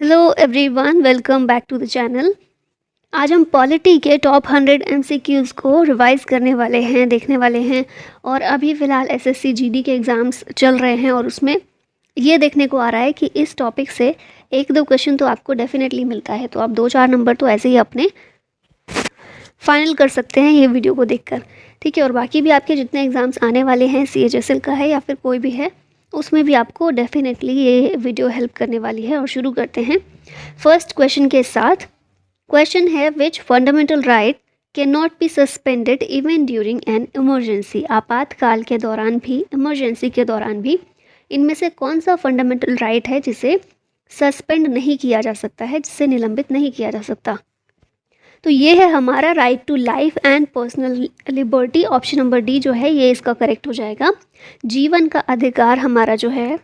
Hello everyone, welcome back to the channel. आज हम polity के टॉप 100 एमसीक्यूज़ को रिवाइज करने वाले हैं, देखने वाले हैं। और अभी फ़िलहाल एसएससी जीडी के एग्ज़ाम्स चल रहे हैं और उसमें ये देखने को आ रहा है कि इस टॉपिक से एक दो क्वेश्चन तो आपको डेफिनेटली मिलता है, तो आप 2-4 नंबर तो ऐसे ही अपने फाइनल कर सकते हैं ये वीडियो को देखकर। ठीक है, और बाकी भी आपके जितने एग्ज़ाम्स आने वाले हैं, सीएचएसएल का है या फिर कोई भी है, उसमें भी आपको डेफिनेटली ये वीडियो हेल्प करने वाली है। और शुरू करते हैं फर्स्ट क्वेश्चन के साथ। क्वेश्चन है, which fundamental right can not be suspended even during an emergency. आपातकाल के दौरान भी, इमरजेंसी के दौरान भी, इनमें से कौन सा फंडामेंटल राइट है जिसे सस्पेंड नहीं किया जा सकता है, जिसे निलंबित नहीं किया जा सकता? तो ये है हमारा right to life and personal liberty. Option number D जो है ये इसका करेक्ट हो जाएगा। जीवन का अधिकार हमारा जो है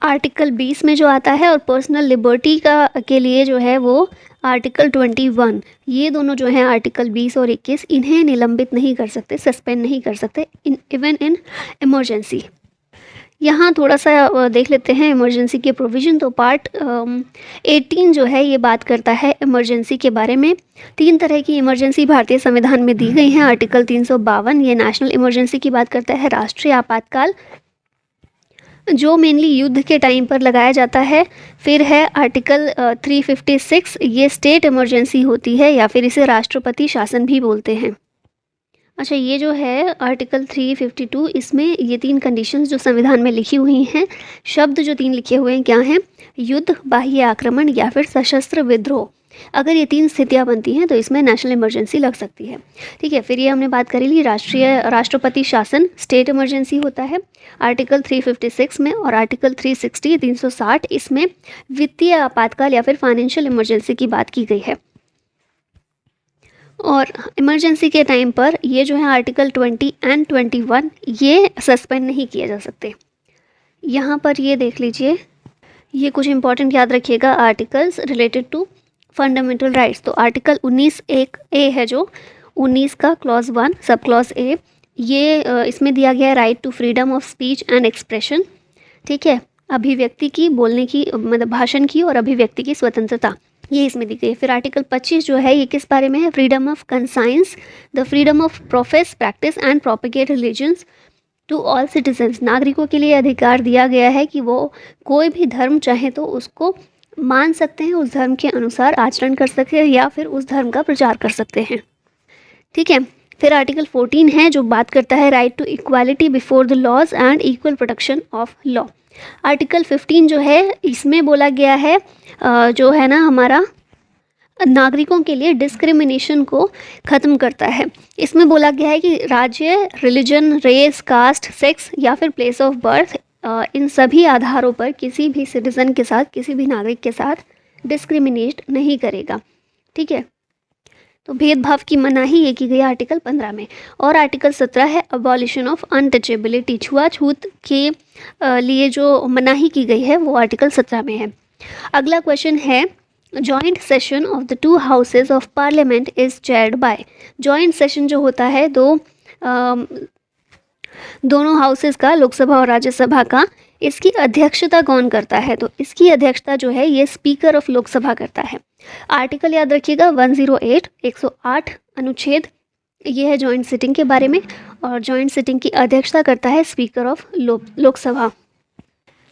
आर्टिकल 20 में जो आता है, और पर्सनल लिबर्टी का के लिए जो है वो आर्टिकल 21। ये दोनों जो हैं आर्टिकल 20 और 21, इन्हें निलंबित नहीं कर सकते, सस्पेंड नहीं कर सकते इवन इन इमरजेंसी। यहाँ थोड़ा सा देख लेते हैं इमरजेंसी के प्रोविज़न। तो पार्ट 18 जो है ये बात करता है इमरजेंसी के बारे में। 3 तरह की इमरजेंसी भारतीय संविधान में दी गई हैं। आर्टिकल 352 ये नेशनल इमरजेंसी की बात करता है, राष्ट्रीय आपातकाल, जो मेनली युद्ध के टाइम पर लगाया जाता है। फिर है आर्टिकल 356, ये स्टेट इमरजेंसी होती है या फिर इसे राष्ट्रपति शासन भी बोलते हैं। अच्छा, ये जो है आर्टिकल 352, इसमें ये 3 कंडीशंस जो संविधान में लिखी हुई हैं, शब्द जो 3 लिखे हुए हैं क्या हैं? युद्ध, बाह्य आक्रमण या फिर सशस्त्र विद्रोह। अगर ये 3 स्थितियां बनती हैं तो इसमें नेशनल इमरजेंसी लग सकती है। ठीक है, फिर ये हमने बात करी ली राष्ट्रपति शासन, स्टेट इमरजेंसी होता है आर्टिकल 356 में। और आर्टिकल 360 360 इसमें वित्तीय आपातकाल या फिर फाइनेंशियल इमरजेंसी की बात की गई है। और इमरजेंसी के टाइम पर ये जो है आर्टिकल 20 एंड 21 ये सस्पेंड नहीं किए जा सकते। यहाँ पर ये देख लीजिए, ये कुछ इंपॉर्टेंट याद रखिएगा articles related to fundamental rights. तो आर्टिकल 19 एक ए है, जो 19 का क्लॉज 1 सब क्लॉज ए, ये इसमें दिया गया है right to freedom of speech and expression. ठीक है, अभिव्यक्ति की, बोलने की, मतलब भाषण की और अभिव्यक्ति की स्वतंत्रता, ये इसमें दी गई है। फिर आर्टिकल 25 जो है ये किस बारे में है? Freedom of conscience, the freedom of profess, practice and propagate religions to all citizens. नागरिकों के लिए अधिकार दिया गया है कि वो कोई भी धर्म चाहे तो उसको मान सकते हैं, उस धर्म के अनुसार आचरण कर सकते हैं या फिर उस धर्म का प्रचार कर सकते हैं। ठीक है, फिर आर्टिकल 14 है जो बात करता है right to equality before the laws and equal protection of law. Article 15 जो है इसमें बोला गया है जो है ना हमारा नागरिकों के लिए डिस्क्रिमिनेशन को ख़त्म करता है। इसमें बोला गया है कि राज्य, रिलीजन, रेस, कास्ट, सेक्स या फिर प्लेस ऑफ बर्थ, इन सभी आधारों पर किसी भी सिटीज़न के साथ, किसी भी नागरिक के साथ डिस्क्रिमिनेट नहीं करेगा। ठीक है, तो भेदभाव की मनाही ये की गई आर्टिकल 15 में। और आर्टिकल 17 है अबॉलिशन ऑफ अनटचेबिलिटी, छुआछूत के लिए जो मनाही की गई है वो आर्टिकल 17 में है। अगला क्वेश्चन है, joint session of the 2 houses of parliament is chaired by. Joint session जो होता है दोनों हाउसेज का, लोकसभा और राज्यसभा का, इसकी अध्यक्षता कौन करता है? तो इसकी अध्यक्षता जो है ये स्पीकर ऑफ लोकसभा करता है। आर्टिकल याद रखिएगा 108 108 अनुच्छेद, ये है जॉइंट सिटिंग के बारे में। और जॉइंट सिटिंग की अध्यक्षता करता है स्पीकर ऑफ लोकसभा।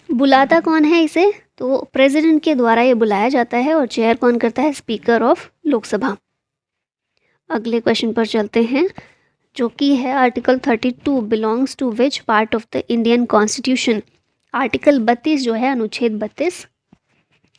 बुलाता कौन है इसे? तो प्रेसिडेंट के द्वारा ये बुलाया जाता है। और चेयर कौन करता है? Speaker of Lok Sabha. अगले क्वेश्चन पर चलते हैं जो कि है article 32 belongs to which part of the Indian constitution. Article 32 जो है अनुच्छेद 32,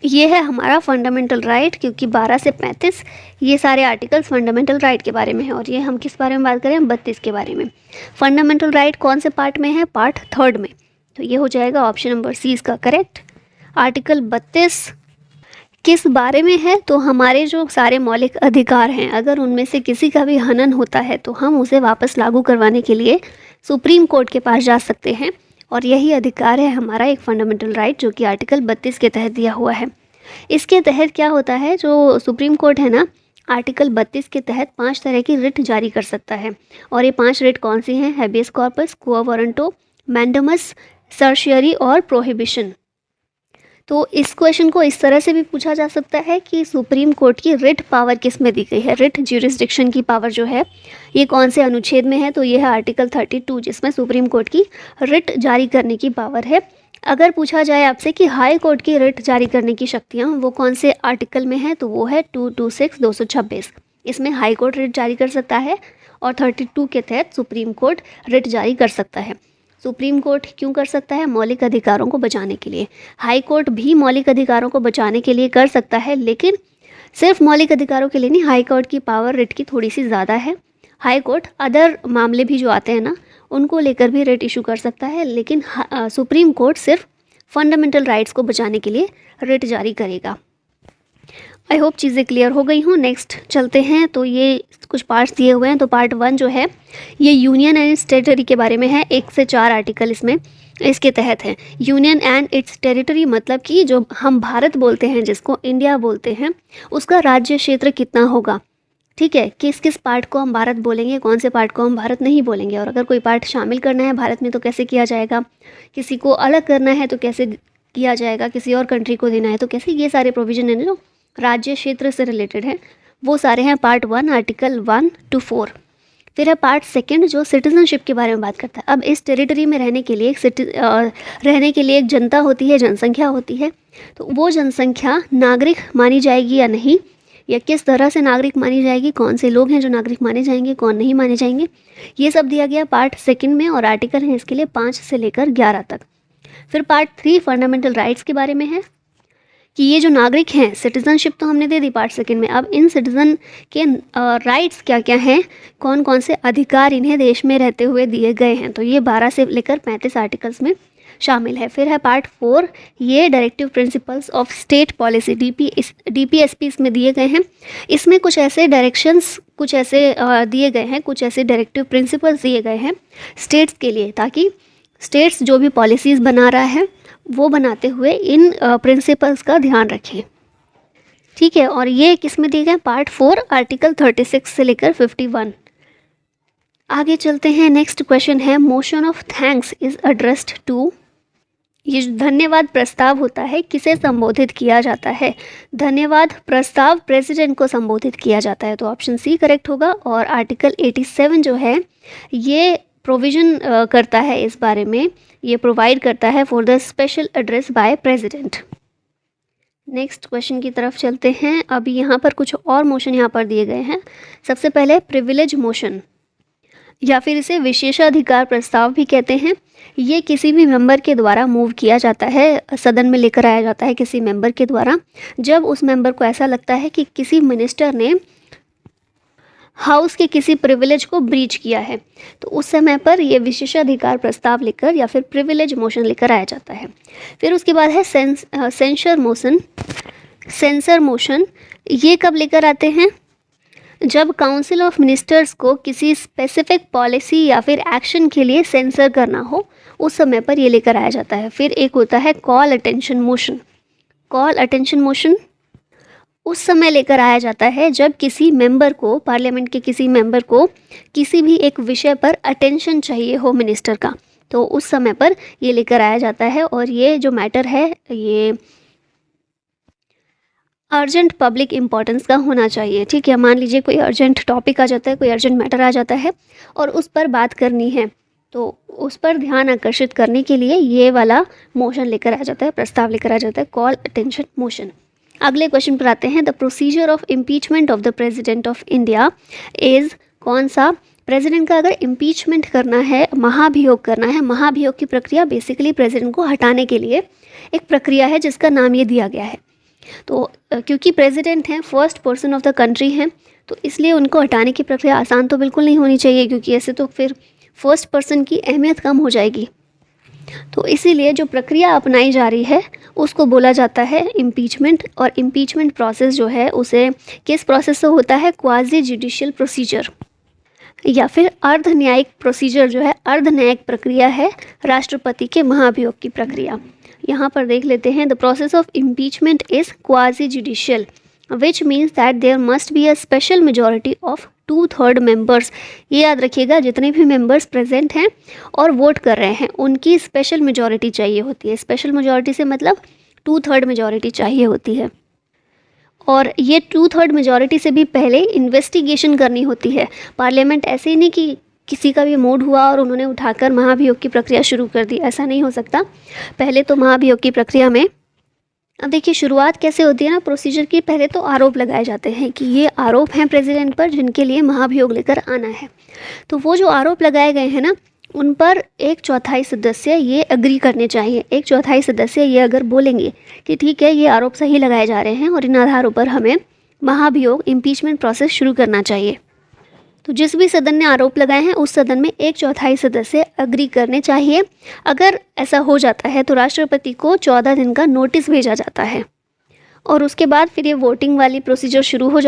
ये है हमारा फंडामेंटल राइट, क्योंकि 12 से 35 ये सारे आर्टिकल्स फंडामेंटल राइट के बारे में है। और ये हम किस बारे में बात करें? 32 के बारे में। फंडामेंटल राइट कौन से पार्ट में है? पार्ट 3 में। तो ये हो जाएगा ऑप्शन नंबर सी इसका करेक्ट। आर्टिकल 32 किस बारे में है? तो हमारे जो सारे मौलिक अधिकार हैं, अगर उनमें से किसी का भी हनन होता है तो हम उसे वापस लागू करवाने के लिए सुप्रीम कोर्ट के पास जा सकते हैं। और यही अधिकार है हमारा एक फंडामेंटल राइट, जो कि आर्टिकल 32 के तहत दिया हुआ है। इसके तहत क्या होता है, जो सुप्रीम कोर्ट है ना, आर्टिकल 32 के तहत 5 तरह की रिट जारी कर सकता है। और ये 5 रिट कौन सी हैं? हैबियस कॉर्पस, क्वो वारंटो, मैंडेमस, सर्शियरी और प्रोहिबिशन। तो इस क्वेश्चन को इस तरह से भी पूछा जा सकता है कि सुप्रीम कोर्ट की रिट पावर किस में दी गई है। रिट ज्यूरिसडिक्शन की पावर जो है ये कौन से अनुच्छेद में है, तो ये है आर्टिकल 32, जिसमें सुप्रीम कोर्ट की रिट जारी करने की पावर है। अगर पूछा जाए आपसे कि हाई कोर्ट की रिट जारी करने की शक्तियाँ वो कौन से आर्टिकल में है, तो वो है 226 226। इसमें हाई कोर्ट रिट जारी कर सकता है और 32 के तहत सुप्रीम कोर्ट रिट जारी कर सकता है। सुप्रीम कोर्ट क्यों कर सकता है? मौलिक अधिकारों को बचाने के लिए। हाई कोर्ट भी मौलिक अधिकारों को बचाने के लिए कर सकता है, लेकिन सिर्फ मौलिक अधिकारों के लिए नहीं। हाई कोर्ट की पावर रिट की थोड़ी सी ज़्यादा है। हाई कोर्ट अदर मामले भी जो आते हैं ना, उनको लेकर भी रिट इशू कर सकता है, लेकिन सुप्रीम कोर्ट सिर्फ फंडामेंटल राइट्स को बचाने के लिए रिट जारी करेगा। आई होप चीज़ें क्लियर हो गई हूँ। नेक्स्ट चलते हैं। तो ये कुछ पार्ट्स दिए हुए हैं। तो पार्ट 1 जो है ये यूनियन एंड इट्स टेरिटरी के बारे में है। 1 से 4 आर्टिकल इसमें इसके तहत है। यूनियन एंड इट्स टेरिटरी मतलब कि जो हम भारत बोलते हैं, जिसको इंडिया बोलते हैं, उसका राज्य क्षेत्र कितना होगा। ठीक है, किस किस पार्ट को हम भारत बोलेंगे, कौन से पार्ट को हम भारत नहीं बोलेंगे, और अगर कोई पार्ट शामिल करना है भारत में तो कैसे किया जाएगा, किसी को अलग करना है तो कैसे किया जाएगा, किसी और कंट्री को देना है तो कैसे, ये सारे प्रोविजन है जो राज्य क्षेत्र से रिलेटेड है, वो सारे हैं पार्ट 1 आर्टिकल 1 to 4। फिर है पार्ट 2 जो सिटीजनशिप के बारे में बात करता है। अब इस टेरिटरी में रहने के लिए एक जनता होती है, जनसंख्या होती है। तो वो जनसंख्या नागरिक मानी जाएगी या नहीं, या किस तरह से नागरिक मानी जाएगी, कौन से लोग हैं जो नागरिक माने जाएंगे, कौन नहीं माने जाएंगे, ये सब दिया गया पार्ट 2 में। और आर्टिकल हैं इसके लिए 5 से लेकर 11 तक। फिर पार्ट 3 फंडामेंटल राइट्स के बारे में है कि ये जो नागरिक हैं, सिटीजनशिप तो हमने दे दी पार्ट 2 में। अब इन सिटीजन के राइट्स क्या क्या हैं, कौन कौन से अधिकार इन्हें देश में रहते हुए दिए गए हैं, तो ये 12 से लेकर 35 आर्टिकल्स में शामिल है। फिर है पार्ट 4, ये directive principles of state policy DPSP इसमें दिए गए हैं। इसमें कुछ ऐसे डायरेक्शंस, कुछ ऐसे दिए गए हैं, कुछ ऐसे डायरेक्टिव प्रिंसिपल्स दिए गए हैं स्टेट्स के लिए, ताकि स्टेट्स जो भी पॉलिसीज़ बना रहा है वो बनाते हुए इन प्रिंसिपल्स का ध्यान रखें। ठीक है, और ये किस में दिए गए? पार्ट 4 आर्टिकल 36 से लेकर 51। आगे चलते हैं। नेक्स्ट क्वेश्चन है motion of thanks is addressed to. ये जो धन्यवाद प्रस्ताव होता है किसे संबोधित किया जाता है? धन्यवाद प्रस्ताव प्रेसिडेंट को संबोधित किया जाता है, तो ऑप्शन सी करेक्ट होगा। और आर्टिकल 87 जो है ये प्रोविज़न करता है इस बारे में, ये प्रोवाइड करता है for the special address by president. Next question की तरफ चलते हैं। अभी यहाँ पर कुछ और मोशन यहाँ पर दिए गए हैं। सबसे पहले प्रिविलेज मोशन, या फिर इसे विशेषाधिकार प्रस्ताव भी कहते हैं। ये किसी भी मेंबर के द्वारा मूव किया जाता है, सदन में लेकर आया जाता है किसी मेंबर के द्वारा, जब उस मेंबर को ऐसा लगता है कि किसी मिनिस्टर ने हाउस के किसी प्रिविलेज को ब्रीच किया है, तो उस समय पर ये विशेषाधिकार प्रस्ताव लेकर या फिर प्रिविलेज मोशन लेकर आया जाता है। फिर उसके बाद है सेंसर मोशन। सेंसर मोशन ये कब लेकर आते हैं? जब काउंसिल ऑफ मिनिस्टर्स को किसी स्पेसिफिक पॉलिसी या फिर एक्शन के लिए सेंसर करना हो, उस समय पर ये लेकर आया जाता है। फिर एक होता है call attention motion. Call attention motion उस समय लेकर आया जाता है जब किसी मेंबर को, पार्लियामेंट के किसी मेंबर को किसी भी एक विषय पर अटेंशन चाहिए हो मिनिस्टर का, तो उस समय पर ये लेकर आया जाता है। और ये जो मैटर है ये अर्जेंट पब्लिक इम्पोर्टेंस का होना चाहिए। ठीक है, मान लीजिए कोई अर्जेंट टॉपिक आ जाता है, कोई अर्जेंट मैटर आ जाता है और उस पर बात करनी है, तो उस पर ध्यान आकर्षित करने के लिए ये वाला मोशन लेकर आ जाता है, प्रस्ताव लेकर आ जाता है, कॉल अटेंशन मोशन। अगले क्वेश्चन पर आते हैं। The procedure of impeachment of the president of India is कौन सा? प्रेसिडेंट का अगर इम्पीचमेंट करना है, महाभियोग करना है, महाभियोग की प्रक्रिया बेसिकली प्रेसिडेंट को हटाने के लिए एक प्रक्रिया है जिसका नाम ये दिया गया है। तो क्योंकि प्रेसिडेंट हैं, first person of the country हैं, तो इसलिए उनको हटाने की प्रक्रिया आसान तो बिल्कुल नहीं होनी चाहिए, क्योंकि ऐसे तो फिर फर्स्ट पर्सन की अहमियत कम हो जाएगी। तो इसीलिए जो प्रक्रिया अपनाई जा रही है उसको बोला जाता है इम्पीचमेंट। और इम्पीचमेंट प्रोसेस जो है उसे किस प्रोसेस से होता है? क्वाजी जुडिशियल प्रोसीजर या फिर अर्ध न्यायिक प्रोसीजर जो है, अर्ध न्यायिक प्रक्रिया है राष्ट्रपति के महाभियोग की प्रक्रिया। यहाँ पर देख लेते हैं। The process of impeachment is quasi judicial which means that there must be a special majority of 2/3 members. ये याद रखिएगा, जितने भी मेंबर्स प्रेजेंट हैं और वोट कर रहे हैं उनकी स्पेशल मेजॉरिटी चाहिए होती है। स्पेशल मेजॉरिटी से मतलब 2/3 मेजॉरिटी चाहिए होती है। और ये 2/3 मेजॉरिटी से भी पहले इन्वेस्टिगेशन करनी होती है। पार्लियामेंट ऐसे ही नहीं कि किसी का भी मूड हुआ और उन्होंने उठाकर महाभियोग की प्रक्रिया शुरू कर दी, ऐसा नहीं हो सकता। पहले तो महाभियोग की प्रक्रिया में, अब देखिए शुरुआत कैसे होती है ना प्रोसीजर की, पहले तो आरोप लगाए जाते हैं कि ये आरोप हैं प्रेसिडेंट पर जिनके लिए महाभियोग लेकर आना है। तो वो जो आरोप लगाए गए हैं ना, उन पर 1/4 सदस्य ये एग्री करने चाहिए। 1/4 सदस्य ये अगर बोलेंगे कि ठीक है ये आरोप सही लगाए जा रहे हैं और इन आधारों पर हमें महाभियोग इम्पीचमेंट प्रोसेस शुरू करना चाहिए, तो जिस भी सदन ने आरोप लगाए हैं उस सदन में 1/4 सदस्य एग्री करने चाहिए। अगर ऐसा हो जाता है तो राष्ट्रपति को 14 दिन का नोटिस भेजा जाता है और उसके बाद फिर ये वोटिंग वाली प्रोसीजर शुरू हो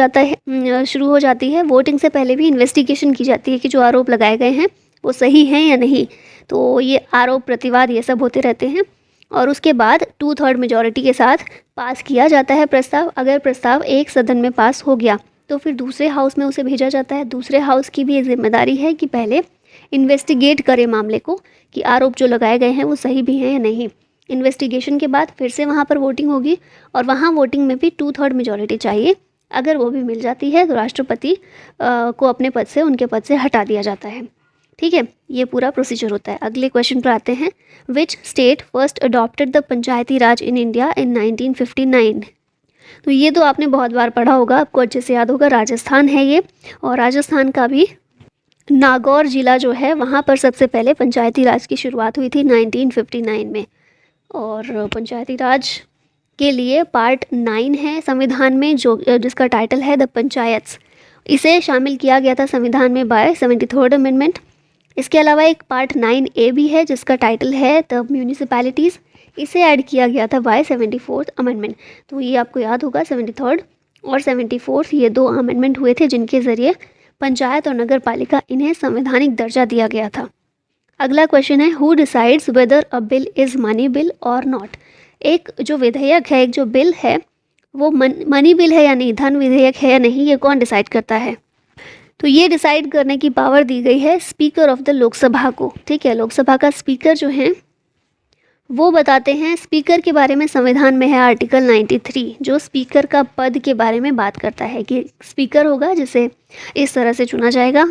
जाती है। वोटिंग से पहले भी इन्वेस्टिगेशन की जाती है कि जो आरोप लगाए गए हैं वो सही हैं या नहीं। तो ये आरोप प्रतिवाद ये सब होते रहते हैं और उसके बाद 2/3 मेजॉरिटी के साथ पास किया जाता है प्रस्ताव। अगर प्रस्ताव एक सदन में पास हो गया तो फिर दूसरे हाउस में उसे भेजा जाता है। दूसरे हाउस की भी ये जिम्मेदारी है कि पहले इन्वेस्टिगेट करे मामले को कि आरोप जो लगाए गए हैं वो सही भी हैं या नहीं। इन्वेस्टिगेशन के बाद फिर से वहाँ पर वोटिंग होगी और वहाँ वोटिंग में भी 2/3 मेजॉरिटी चाहिए। अगर वो भी मिल जाती है तो राष्ट्रपति को अपने पद से, उनके पद से हटा दिया जाता है। ठीक है, ये पूरा प्रोसीजर होता है। अगले क्वेश्चन पर आते हैं। Which state first adopted the Panchayati Raj in India in 1959? तो ये तो आपने बहुत बार पढ़ा होगा, आपको अच्छे से याद होगा। राजस्थान है ये, और राजस्थान का भी नागौर जिला जो है वहाँ पर सबसे पहले पंचायती राज की शुरुआत हुई थी 1959 में। और पंचायती राज के लिए पार्ट 9 है संविधान में जिसका टाइटल है द पंचायत्स। इसे शामिल किया गया था संविधान में बाय 73rd अमेंडमेंट। इसके अलावा एक पार्ट 9A भी है जिसका टाइटल है द म्यूनिसिपैलिटीज़। इसे ऐड किया गया था बाय 74th अमेंडमेंट। तो ये आपको याद होगा, 73rd और 74th ये 2 अमेंडमेंट हुए थे जिनके ज़रिए पंचायत और नगर पालिका इन्हें संवैधानिक दर्जा दिया गया था। अगला क्वेश्चन है, who decides whether a bill is money bill और नॉट? एक जो विधेयक है, एक जो बिल है वो मनी बिल है या नहीं, धन विधेयक है या नहीं, ये कौन डिसाइड करता है? तो ये डिसाइड करने की पावर दी गई है स्पीकर ऑफ द लोकसभा को। ठीक है, लोकसभा का स्पीकर जो हैं वो बताते हैं। स्पीकर के बारे में संविधान में है आर्टिकल 93 जो स्पीकर का पद के बारे में बात करता है कि स्पीकर होगा जिसे इस तरह से चुना जाएगा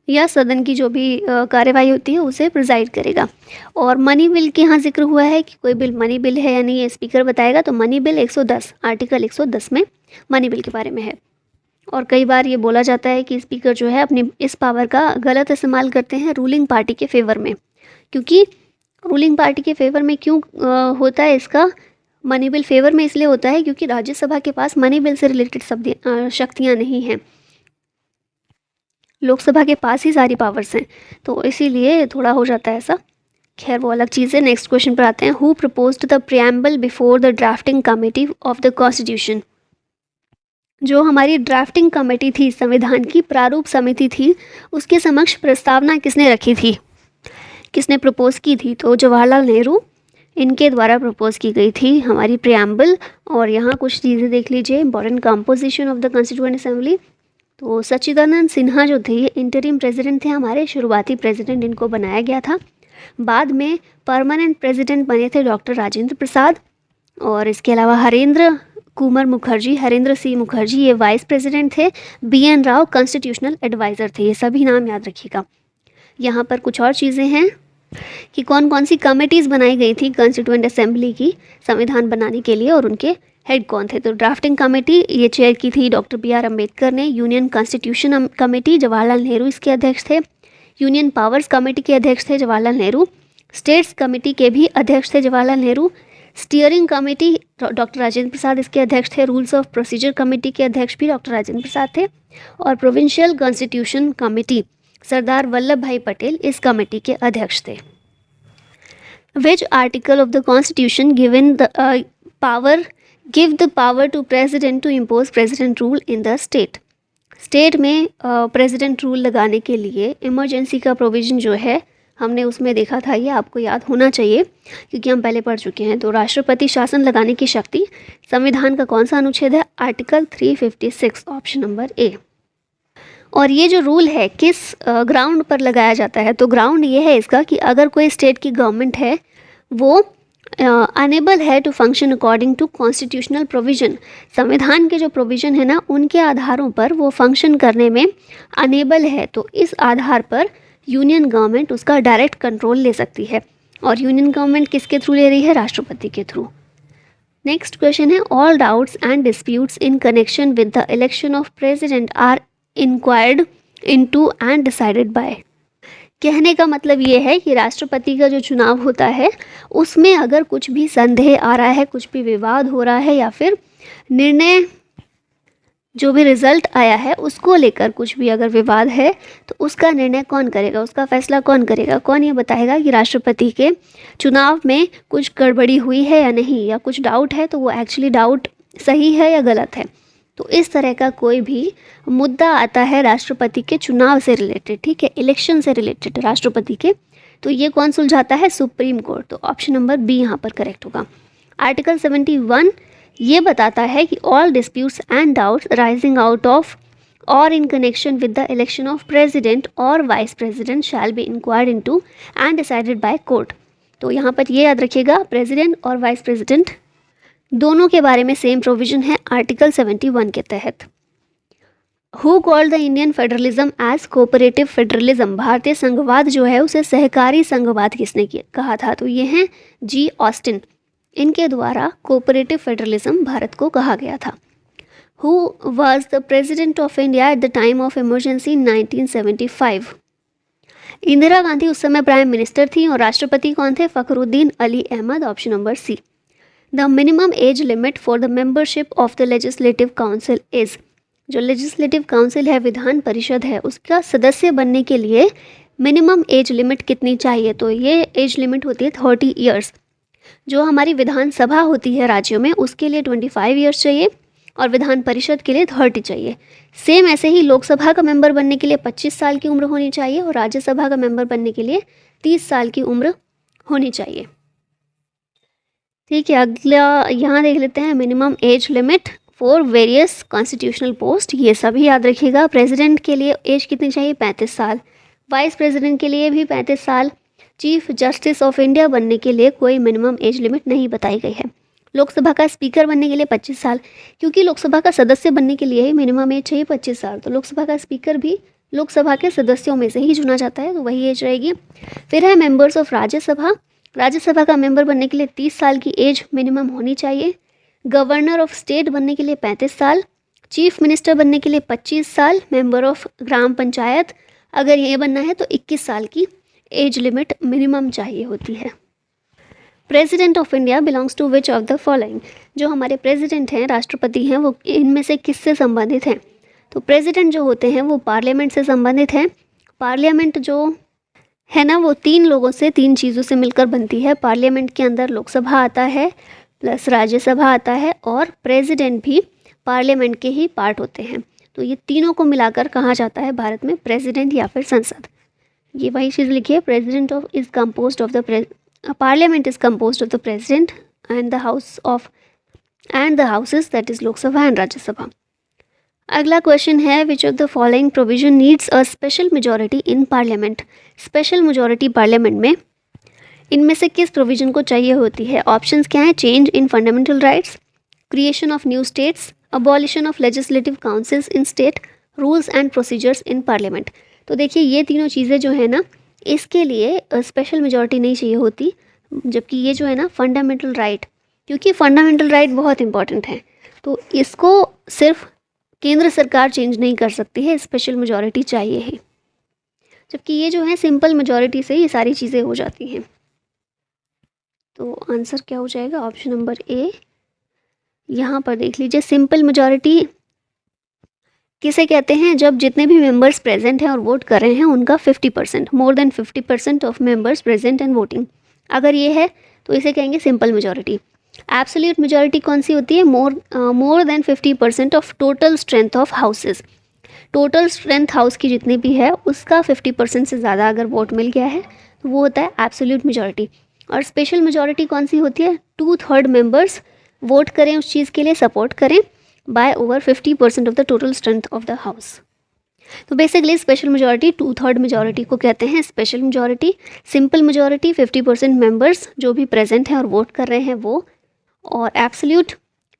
या सदन की जो भी कार्यवाही होती है उसे प्रिजाइड करेगा। और मनी बिल के यहाँ जिक्र हुआ है कि कोई बिल मनी बिल है या नहीं, ये स्पीकर बताएगा। तो मनी बिल 110 आर्टिकल 110 में मनी बिल के बारे में है। और कई बार ये बोला जाता है कि स्पीकर जो है अपनी इस पावर का गलत इस्तेमाल करते हैं रूलिंग पार्टी के फेवर में। क्योंकि रूलिंग पार्टी के फेवर में क्यों होता है इसका मनी बिल फेवर में? इसलिए होता है क्योंकि राज्यसभा के पास मनी बिल से रिलेटेड शक्तियाँ नहीं हैं, लोकसभा के पास ही सारी पावर्स हैं, तो इसीलिए थोड़ा हो जाता है ऐसा। खैर वो अलग चीज़ है। नेक्स्ट क्वेश्चन पर आते हैं। Who proposed the preamble before the drafting committee of the constitution? जो हमारी ड्राफ्टिंग कमेटी थी, संविधान की प्रारूप समिति थी, उसके समक्ष प्रस्तावना किसने रखी थी, किसने प्रपोज की थी? तो जवाहरलाल नेहरू, इनके द्वारा प्रपोज की गई थी हमारी प्रियम्बल। और यहाँ कुछ चीज़ें देख लीजिए, important composition of the constituent assembly. तो सच्चिदानंद सिन्हा जो थे ये इंटरिम प्रेसिडेंट थे, हमारे शुरुआती प्रेसिडेंट इनको बनाया गया था। बाद में परमानेंट प्रेसिडेंट बने थे डॉक्टर राजेंद्र प्रसाद। और इसके अलावा हरेंद्र सिंह मुखर्जी ये वाइस प्रेसिडेंट थे। BN राव कॉन्स्टिट्यूशनल एडवाइज़र थे। ये सभी नाम याद रखिएगा। यहाँ पर कुछ और चीज़ें हैं कि कौन कौन सी कमेटीज़ बनाई गई थी कॉन्स्टिट्यूएंट असेंबली की संविधान बनाने के लिए और उनके हेड कौन थे। तो ड्राफ्टिंग कमेटी ये चेयर की थी डॉक्टर BR अम्बेडकर ने। Union constitution committee Jawaharlal Nehru इसके अध्यक्ष थे। यूनियन पावर्स कमेटी के अध्यक्ष थे जवाहरलाल नेहरू। स्टेट्स कमेटी के भी अध्यक्ष थे Jawaharlal Nehru. Steering committee doctor Rajendra Prasad इसके अध्यक्ष थे। रूल्स ऑफ प्रोसीजर कमेटी के अध्यक्ष भी डॉक्टर राजेंद्र प्रसाद थे। और provincial constitution committee Sardar Vallabh भाई पटेल इस कमेटी के अध्यक्ष थे। Which article of the constitution give the power to president to impose president rule in the state? State में प्रेसिडेंट रूल लगाने के लिए इमरजेंसी का प्रोविज़न जो है हमने उसमें देखा था, ये आपको याद होना चाहिए क्योंकि हम पहले पढ़ चुके हैं। तो राष्ट्रपति शासन लगाने की शक्ति संविधान का कौन सा अनुच्छेद है? Article 356 option number A। और ये जो रूल है किस ग्राउंड पर लगाया जाता है? तो ग्राउंड ये है इसका कि अगर कोई स्टेट की गवर्नमेंट है वो अनेबल है to function according to constitutional provision. संविधान के जो प्रोविज़न है ना, उनके आधारों पर वो फंक्शन करने में अनेबल है, तो इस आधार पर यूनियन गवर्नमेंट उसका डायरेक्ट कंट्रोल ले सकती है। और यूनियन गवर्नमेंट किसके थ्रू ले रही है? राष्ट्रपति के थ्रू। नेक्स्ट क्वेश्चन है, all doubts and disputes in connection with the election of president are inquired into and decided by. कहने का मतलब ये है कि राष्ट्रपति का जो चुनाव होता है उसमें अगर कुछ भी संदेह आ रहा है, कुछ भी विवाद हो रहा है, या फिर निर्णय जो भी रिजल्ट आया है उसको लेकर कुछ भी अगर विवाद है, तो उसका निर्णय कौन करेगा, उसका फैसला कौन करेगा? कौन ये बताएगा कि राष्ट्रपति के चुनाव में कुछ गड़बड़ी हुई है या नहीं, या कुछ डाउट है तो वो एक्चुअली डाउट सही है या गलत है। तो इस तरह का कोई भी मुद्दा आता है राष्ट्रपति के चुनाव से रिलेटेड, ठीक है, इलेक्शन से रिलेटेड राष्ट्रपति के, तो ये कौन सुलझाता है? Supreme court. तो ऑप्शन नंबर बी यहाँ पर करेक्ट होगा। आर्टिकल 71 ये बताता है कि all disputes and doubts arising out of और in connection with the election of president और vice president shall be inquired into and decided by court. तो यहाँ पर ये याद रखिएगा, प्रेसिडेंट और वाइस प्रेसिडेंट दोनों के बारे में सेम प्रोविजन है आर्टिकल 71 के तहत। Who called the Indian federalism as cooperative federalism. भारतीय संघवाद जो है उसे सहकारी संघवाद किसने कहा था? तो ये हैं जी ऑस्टिन। इनके द्वारा कोऑपरेटिव फेडरलिज्म भारत को कहा गया था। Who was the president of India at the time of emergency in 1975। Indira Gandhi उस समय प्राइम मिनिस्टर थी और राष्ट्रपति कौन थे? Fakhruddin Ali Ahmed. Option number C. The minimum age limit for the membership of the legislative council is. जो लेजिस्लेटिव काउंसिल है, विधान परिषद है, उसका सदस्य बनने के लिए मिनिमम एज लिमिट कितनी चाहिए? तो ये एज लिमिट होती है 30 ईयर्स। जो हमारी विधानसभा होती है राज्यों में, उसके लिए 25 ईयर्स चाहिए और विधान परिषद के लिए 30 चाहिए। सेम ऐसे ही लोकसभा का मेंबर बनने के लिए 25 साल की उम्र होनी चाहिए और राज्यसभा का मेंबर बनने के लिए 30 साल की उम्र होनी चाहिए। ठीक है, अगला यहाँ देख लेते हैं, minimum age limit for various constitutional post. ये सभी याद रखिएगा। प्रेसिडेंट के लिए एज कितनी चाहिए? 35 साल। वाइस प्रेसिडेंट के लिए भी 35 साल। चीफ जस्टिस ऑफ इंडिया बनने के लिए कोई मिनिमम एज लिमिट नहीं बताई गई है। लोकसभा का स्पीकर बनने के लिए 25 साल, क्योंकि लोकसभा का सदस्य बनने के लिए ही मिनिमम एज चाहिए 25 साल। तो लोकसभा का स्पीकर भी लोकसभा के सदस्यों में से ही चुना जाता है, तो वही एज रहेगी। फिर है मेंबर्स ऑफ राज्यसभा। राज्यसभा का मेंबर बनने के लिए 30 साल की एज मिनिमम होनी चाहिए। गवर्नर ऑफ स्टेट बनने के लिए 35 साल। चीफ मिनिस्टर बनने के लिए 25 साल। मेंबर ऑफ ग्राम पंचायत अगर ये बनना है तो 21 साल की एज लिमिट मिनिमम चाहिए होती है। President of India belongs to which of the following. जो हमारे प्रेसिडेंट हैं, राष्ट्रपति हैं, वो इनमें से किससे संबंधित हैं? तो प्रेसिडेंट जो होते हैं वो पार्लियामेंट से संबंधित हैं। पार्लियामेंट जो है ना, वो 3 लोगों से, 3 चीज़ों से मिलकर बनती है। पार्लियामेंट के अंदर लोकसभा आता है, प्लस राज्यसभा आता है, और प्रेसिडेंट भी पार्लियामेंट के ही पार्ट होते हैं। तो ये तीनों को मिलाकर कहा जाता है भारत में प्रेसिडेंट या फिर संसद। ये वही चीज़ लिखिए, president of is composed of the parliament is composed of the president and the houses that is Lok Sabha and Rajya Sabha. अगला क्वेश्चन है, which of the following provision needs a special majority in parliament. Special majority parliament में इनमें से किस provision को चाहिए होती है? ऑप्शंस क्या हैं? Change in fundamental rights, creation of new states, abolition of legislative councils in state, rules and procedures in parliament. तो देखिए, ये तीनों चीज़ें जो है ना, इसके लिए स्पेशल मेजॉरिटी नहीं चाहिए होती, जबकि ये जो है ना फंडामेंटल राइट, क्योंकि फंडामेंटल राइट बहुत इंपॉर्टेंट है, तो इसको सिर्फ केंद्र सरकार चेंज नहीं कर सकती है, स्पेशल मेजॉरिटी चाहिए ही। जबकि ये जो है सिंपल मेजॉरिटी से ये सारी चीज़ें हो जाती हैं। तो आंसर क्या हो जाएगा? Option number A. यहाँ पर देख लीजिए, सिंपल मेजॉरिटी किसे कहते हैं? जब जितने भी मेंबर्स प्रेजेंट हैं और वोट कर रहे हैं उनका 50%, more than 50% of members present and voting, अगर ये है तो इसे कहेंगे सिंपल मेजॉरिटी। एब्सोल्यूट मेजॉरिटी कौन सी होती है? More than 50% of total strength of houses. Total strength house की जितनी भी है उसका 50% से ज़्यादा अगर वोट मिल गया है तो वो होता है एब्सोल्यूट मेजॉरिटी। और स्पेशल मेजॉरिटी कौन सी होती है? 2/3 मेंबर्स वोट करें उस चीज़ के लिए, सपोर्ट करें by over 50% of the total strength of the house. तो बेसिकली स्पेशल मेजॉरिटी 2/3 मेजॉरिटी को कहते हैं special majority. Simple majority 50% members जो भी प्रेजेंट हैं और वोट कर रहे हैं वो, और absolute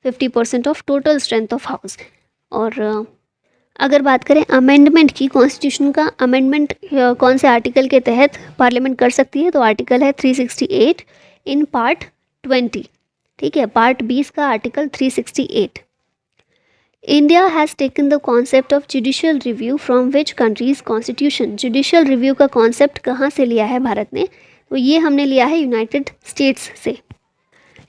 50% of total strength of house. और अगर बात करें अमेंडमेंट की, कॉन्स्टिट्यूशन का अमेंडमेंट कौन से आर्टिकल के तहत पार्लियामेंट कर सकती है, तो आर्टिकल है 368 इन पार्ट 20। ठीक है, पार्ट 20 का article 368। India has taken the concept of judicial review from which countries constitution. Judicial review का कॉन्सेप्ट कहाँ से लिया है भारत ने, तो ये हमने लिया है यूनाइटेड स्टेट्स से।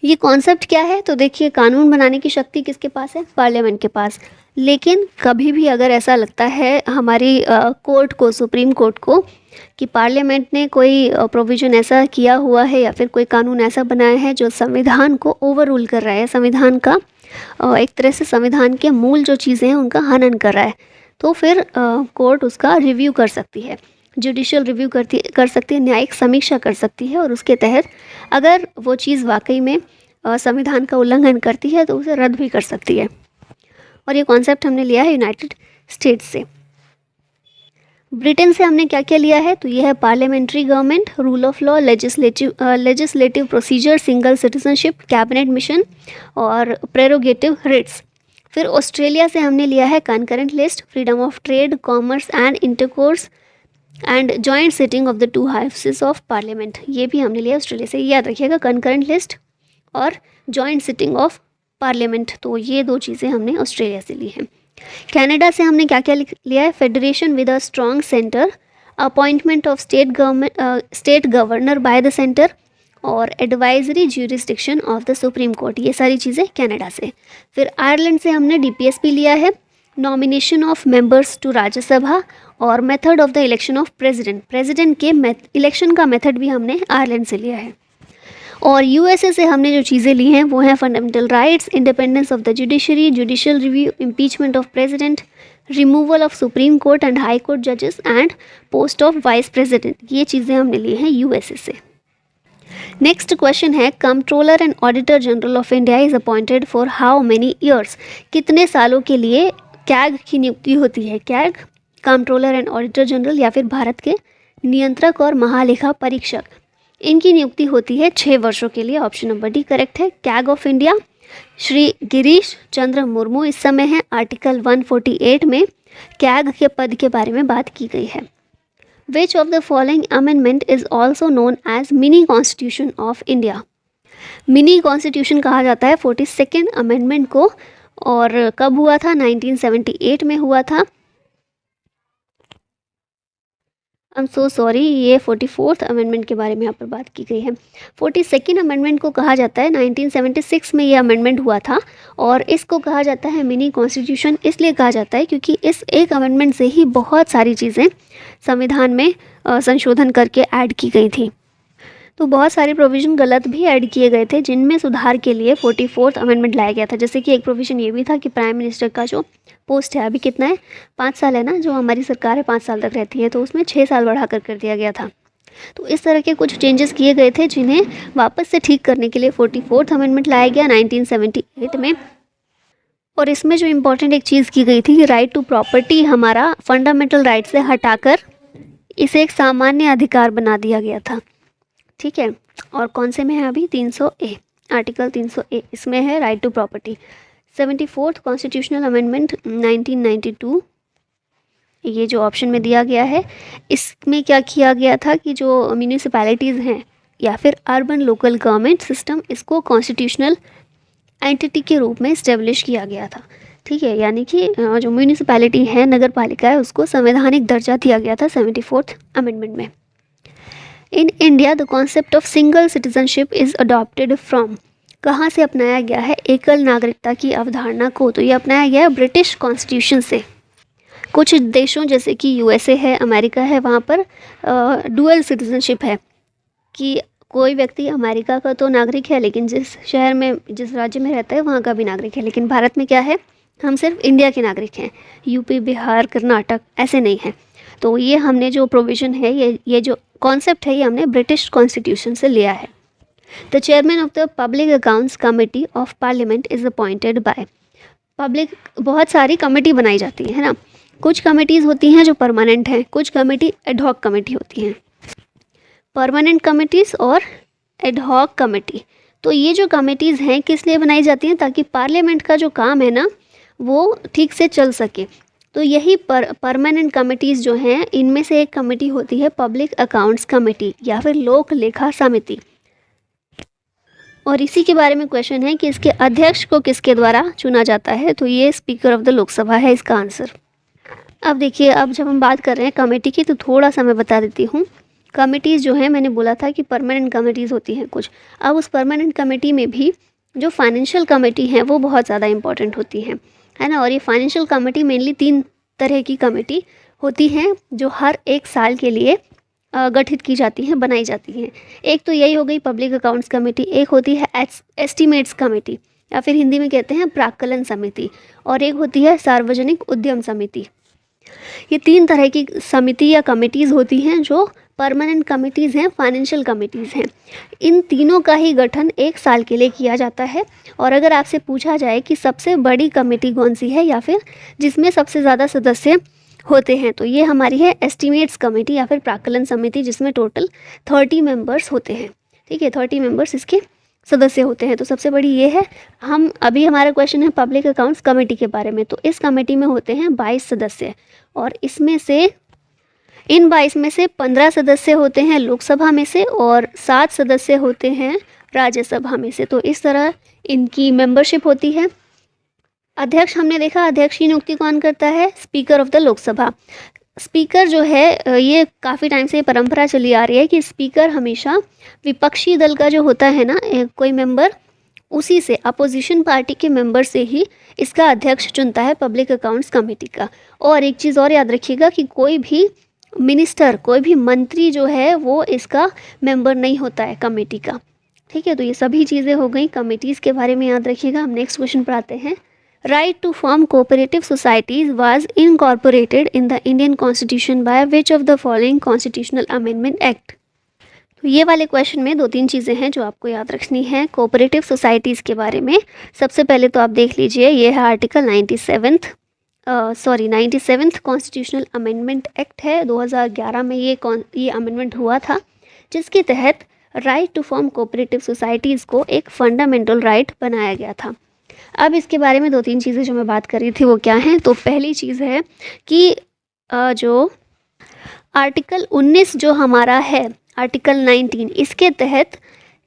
ये कॉन्सेप्ट क्या है, तो देखिए कानून बनाने की शक्ति किसके पास है, पार्लियामेंट के पास। लेकिन कभी भी अगर ऐसा लगता है हमारी कोर्ट को, सुप्रीम कोर्ट को, कि पार्लियामेंट ने कोई प्रोविज़न ऐसा किया हुआ है या फिर कोई कानून ऐसा बनाया है जो संविधान को ओवररूल कर रहा है, संविधान का एक तरह से संविधान के मूल जो चीज़ें हैं उनका हनन कर रहा है, तो फिर कोर्ट उसका रिव्यू कर सकती है, जुडिशियल रिव्यू कर सकती है, न्यायिक समीक्षा कर सकती है, और उसके तहत अगर वो चीज़ वाकई में संविधान का उल्लंघन करती है तो उसे रद्द भी कर सकती है। और ये कॉन्सेप्ट हमने लिया है यूनाइटेड स्टेट्स से। ब्रिटेन से हमने क्या क्या लिया है, तो ये है parliamentary government, rule of law, legislative procedure, single citizenship, cabinet mission और प्रेरोगेटिव रिट्स। फिर ऑस्ट्रेलिया से हमने लिया है concurrent list, freedom of trade, commerce and intercourse and joint sitting of the 2 houses of parliament. ये भी हमने लिया ऑस्ट्रेलिया से, याद रखिएगा, कंकरेंट लिस्ट और जॉइंट सिटिंग ऑफ पार्लियामेंट, तो ये 2 चीज़ें हमने ऑस्ट्रेलिया से ली हैं। कनाडा से हमने क्या क्या लिया है, federation with a strong centre, appointment of state governor by the centre और advisory jurisdiction of the supreme court, ये सारी चीज़ें कनाडा से। फिर आयरलैंड से हमने DPSP लिया है, nomination of members to Rajya Sabha और method of the election of president के इलेक्शन का मेथड भी हमने आयरलैंड से लिया है। और USA से हमने जो चीज़ें ली हैं वो हैं fundamental rights, independence of the judiciary, judicial review, impeachment of president, removal of supreme court and high court जजेस and post of vice president, ये चीज़ें हमने ली हैं USA से। नेक्स्ट क्वेश्चन है, controller and auditor general of India is appointed for how many years, कितने सालों के लिए कैग की नियुक्ति होती है। CAG, controller and auditor general, या फिर भारत के नियंत्रक और महालेखा परीक्षक, इनकी नियुक्ति होती है 6 वर्षों के लिए। ऑप्शन नंबर डी करेक्ट है। CAG of India Shri Girish Chandra Murmu इस समय है। आर्टिकल 148 में कैग के पद के बारे में बात की गई है। Which of the following amendment is also known as mini constitution of India. Mini constitution कहा जाता है 42nd अमेंडमेंट को, और कब हुआ था, 1978 में हुआ था। आई एम सो सॉरी, ये 44th अमेंडमेंट के बारे में यहाँ पर बात की गई है। 42nd अमेंडमेंट को कहा जाता है 1976 में ये अमेंडमेंट हुआ था, और इसको कहा जाता है मिनी कॉन्स्टिट्यूशन। इसलिए कहा जाता है क्योंकि इस एक अमेंडमेंट से ही बहुत सारी चीज़ें संविधान में संशोधन करके ऐड की गई थी। तो बहुत सारे प्रोविज़न गलत भी ऐड किए गए थे, जिनमें सुधार के लिए 44th अमेंडमेंट लाया गया था। जैसे कि एक प्रोविज़न ये भी था कि प्राइम मिनिस्टर का जो पोस्ट है अभी कितना है, 5 साल है ना, जो हमारी सरकार है 5 साल तक रहती है, तो उसमें 6 साल बढ़ा कर दिया गया था। तो इस तरह के कुछ चेंजेस किए गए थे जिन्हें वापस से ठीक करने के लिए 44th अमेंडमेंट लाया गया 1978 में। और इसमें जो इम्पोर्टेंट एक चीज़ की गई थी कि राइट टू प्रॉपर्टी हमारा फंडामेंटल राइट से हटाकर इसे एक सामान्य अधिकार बना दिया गया था। ठीक है, और कौन से में है अभी, 300A, आर्टिकल 300A, इसमें है right to property. 74th constitutional amendment 1992, ये जो ऑप्शन में दिया गया है, इसमें क्या किया गया था कि जो म्यूनिसिपैलिटीज़ हैं या फिर अर्बन लोकल गवर्नमेंट सिस्टम, इसको कॉन्स्टिट्यूशनल एंटिटी के रूप में इस्टेब्लिश किया गया था। ठीक है, यानी कि जो म्यूनिसिपैलिटी है, नगर पालिका है, उसको संवैधानिक दर्जा दिया गया था 74th अमेंडमेंट में। In India the concept of single citizenship is adopted from, कहाँ से अपनाया गया है एकल नागरिकता की अवधारणा को, तो ये अपनाया गया है ब्रिटिश कॉन्स्टिट्यूशन से। कुछ देशों जैसे कि USA है, अमेरिका है, वहाँ पर डुअल सिटीजनशिप है कि कोई व्यक्ति अमेरिका का तो नागरिक है लेकिन जिस शहर में, जिस राज्य में रहता है वहाँ का भी नागरिक है। लेकिन भारत में क्या है, हम सिर्फ इंडिया के नागरिक हैं, यूपी, बिहार, कर्नाटक ऐसे नहीं हैं। तो ये हमने जो प्रोविज़न है, ये जो कॉन्सेप्ट है, ये हमने ब्रिटिश कॉन्स्टिट्यूशन से लिया है। The chairman of the public accounts committee of parliament is appointed bye, public बहुत सारी कमेटी बनाई जाती है ना, कुछ कमिटीज़ होती हैं जो परमानेंट हैं, कुछ कमेटी एडहॉक कमेटी होती हैं, परमानेंट कमिटीज़ और एडहॉक कमेटी। तो ये जो कमिटीज़ हैं किस लिए बनाई जाती हैं, ताकि पार्लियामेंट का जो काम है ना वो ठीक से चल सके। तो यही परमानेंट कमिटीज़ जो हैं, इनमें से एक कमेटी होती है पब्लिक अकाउंट्स कमेटी या फिर लोक लेखा समिति। और इसी के बारे में क्वेश्चन है कि इसके अध्यक्ष को किसके द्वारा चुना जाता है, तो ये स्पीकर ऑफ द लोकसभा है इसका आंसर। अब देखिए, अब जब हम बात कर रहे हैं कमेटी की तो थोड़ा सा मैं बता देती हूँ। कमिटीज़ जो है, मैंने बोला था कि परमानेंट कमिटीज़ होती हैं कुछ। अब उस परमानेंट कमेटी में भी जो फाइनेंशियल कमेटी हैं वो बहुत ज़्यादा इंपॉर्टेंट होती हैं, है ना। और ये फाइनेंशियल कमेटी मेनली 3 तरह की कमेटी होती हैं जो हर 1 साल के लिए गठित की जाती हैं, बनाई जाती हैं। एक तो यही हो गई पब्लिक अकाउंट्स कमेटी, एक होती है एस्टीमेट्स कमेटी या फिर हिंदी में कहते हैं प्राक्कलन समिति, और एक होती है सार्वजनिक उद्यम समिति। ये 3 तरह की समिति या कमिटीज़ होती हैं जो परमानेंट कमिटीज़ हैं, फाइनेंशियल कमिटीज़ हैं। इन तीनों का ही गठन 1 साल के लिए किया जाता है। और अगर आपसे पूछा जाए कि सबसे बड़ी कमेटी कौन सी है या फिर जिसमें सबसे ज़्यादा सदस्य होते हैं, तो ये हमारी है एस्टीमेट्स कमेटी या फिर प्राक्कलन समिति, जिसमें टोटल 30 मेंबर्स होते हैं। ठीक है, 30 मेंबर्स इसके सदस्य होते हैं। तो सबसे बड़ी ये है। हम अभी हमारा क्वेश्चन है पब्लिक अकाउंट्स कमेटी के बारे में। तो इस कमेटी में होते हैं 22 सदस्य, और इन 22 में से 15 सदस्य होते हैं लोकसभा में से और 7 सदस्य होते हैं राज्यसभा में से। तो इस तरह इनकी मेंबरशिप होती है। अध्यक्ष हमने देखा, अध्यक्ष की नियुक्ति कौन करता है, speaker of the Lok Sabha. Speaker जो है, ये काफ़ी टाइम से परंपरा चली आ रही है कि स्पीकर हमेशा विपक्षी दल का जो होता है ना कोई मेंबर, उसी से, अपोजिशन पार्टी के मेंबर से ही इसका अध्यक्ष चुनता है पब्लिक अकाउंट्स कमेटी का। और एक चीज़ और याद रखिएगा कि कोई भी मिनिस्टर, कोई भी मंत्री जो है वो इसका मेंबर नहीं होता है कमेटी का। ठीक है, तो ये सभी चीज़ें हो गई कमेटीज़ के बारे में, याद रखिएगा। हम नेक्स्ट क्वेश्चन पर आते हैं। Right to form cooperative societies was incorporated in the Indian constitution by which of the following constitutional amendment act. तो ये वाले क्वेश्चन में 2-3 चीज़ें हैं जो आपको याद रखनी है कोऑपरेटिव सोसाइटीज़ के बारे में। सबसे पहले तो आप देख लीजिए, ये है article 97th constitutional amendment act है। 2011 में ये अमेंडमेंट हुआ था, जिसके तहत right to form cooperative societies को एक फंडामेंटल राइट बनाया गया था। अब इसके बारे में 2-3 चीज़ें जो मैं बात कर रही थी वो क्या हैं, तो पहली चीज़ है कि जो आर्टिकल 19 जो हमारा है, आर्टिकल 19, इसके तहत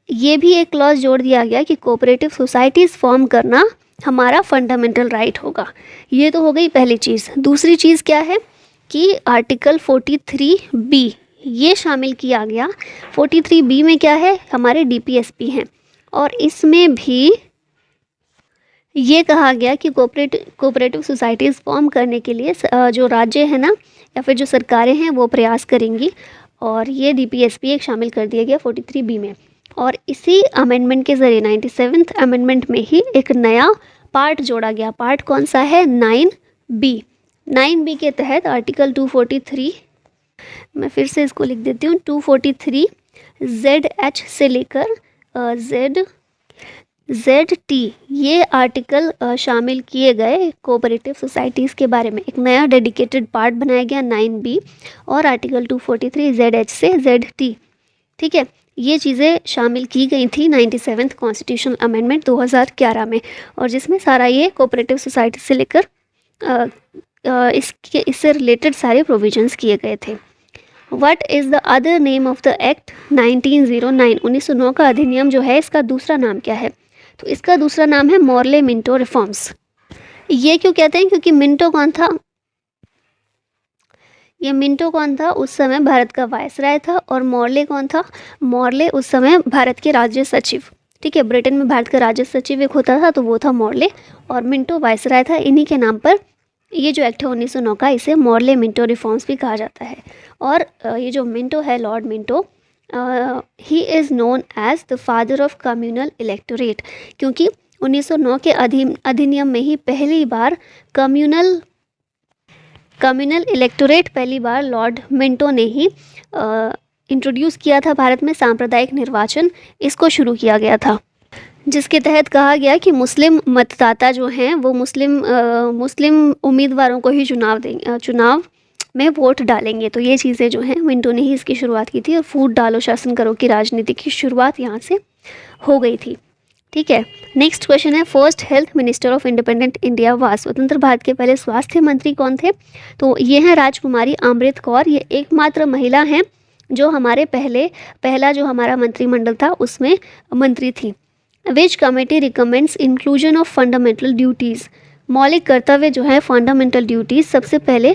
ये भी एक क्लॉज जोड़ दिया गया कि कोऑपरेटिव सोसाइटीज़ फॉर्म करना हमारा फंडामेंटल राइट होगा। ये तो हो गई पहली चीज़। दूसरी चीज़ क्या है कि आर्टिकल 43B ये शामिल किया गया। 43B में क्या है, हमारे DPSP हैं, और इसमें भी ये कहा गया कि कोऑपरेटिव सोसाइटीज़ फॉर्म करने के लिए जो राज्य है ना या फिर जो सरकारें हैं वो प्रयास करेंगी, और ये DPSP एक शामिल कर दिया गया 43B में। और इसी अमेंडमेंट के ज़रिए 97th अमेंडमेंट में ही एक नया पार्ट जोड़ा गया। पार्ट कौन सा है, 9B के तहत आर्टिकल 243, मैं फिर से इसको लिख देती हूँ, 243 ZH से लेकर ZT ये आर्टिकल शामिल किए गए कोऑपरेटिव सोसाइटीज़ के बारे में। एक नया डेडिकेटेड पार्ट बनाया गया 9B और आर्टिकल 243 ZH से ZT। ठीक है, ये चीज़ें शामिल की गई थी 97th कॉन्स्टिट्यूशनल अमेंडमेंट 2011 में, और जिसमें सारा ये कोऑपरेटिव सोसाइटी से लेकर इससे रिलेटेड सारे प्रोविजंस किए गए थे। What is the other name of the act 1909? 1909 का अधिनियम जो है, इसका दूसरा नाम क्या है? तो इसका दूसरा नाम है मॉर्ले मिंटो रिफॉर्म्स। ये क्यों कहते हैं, क्योंकि मिंटो कौन था, ये मिंटो कौन था, उस समय भारत का वायसराय था। और मॉर्ले कौन था, मॉर्ले उस समय भारत के राज्य सचिव। ठीक है, ब्रिटेन में भारत का राज्य सचिव एक होता था, तो वो था मॉर्ले, और मिंटो वायसराय था। इन्हीं के नाम पर ये जो एक्ट है 1909 का, इसे मॉर्ले मिंटो रिफॉर्म्स भी कहा जाता है। और ये जो मिंटो है, lord Minto, he is known as the father of communal electorate, क्योंकि 1909 के अधिनियम में ही पहली बार कम्युनल इलेक्टोरेट पहली बार लॉर्ड मिंटो ने ही इंट्रोड्यूस किया था भारत में। सांप्रदायिक निर्वाचन इसको शुरू किया गया था। जिसके तहत कहा गया कि मुस्लिम मतदाता जो हैं वो मुस्लिम उम्मीदवारों को ही चुनाव में वोट डालेंगे। तो ये चीज़ें जो हैं मिंटो ने ही इसकी शुरुआत की थी और फूट डालो शासन करो की राजनीति की शुरुआत यहाँ से हो गई थी। ठीक है, नेक्स्ट क्वेश्चन है, first health minister of independent India was, स्वतंत्र भारत के पहले स्वास्थ्य मंत्री कौन थे? तो ये हैं राजकुमारी अमृत कौर। ये एकमात्र महिला हैं जो हमारे पहला जो हमारा मंत्रिमंडल था उसमें मंत्री थी। विच committee recommends inclusion of fundamental duties, मौलिक कर्तव्य जो है फंडामेंटल ड्यूटीज़ सबसे पहले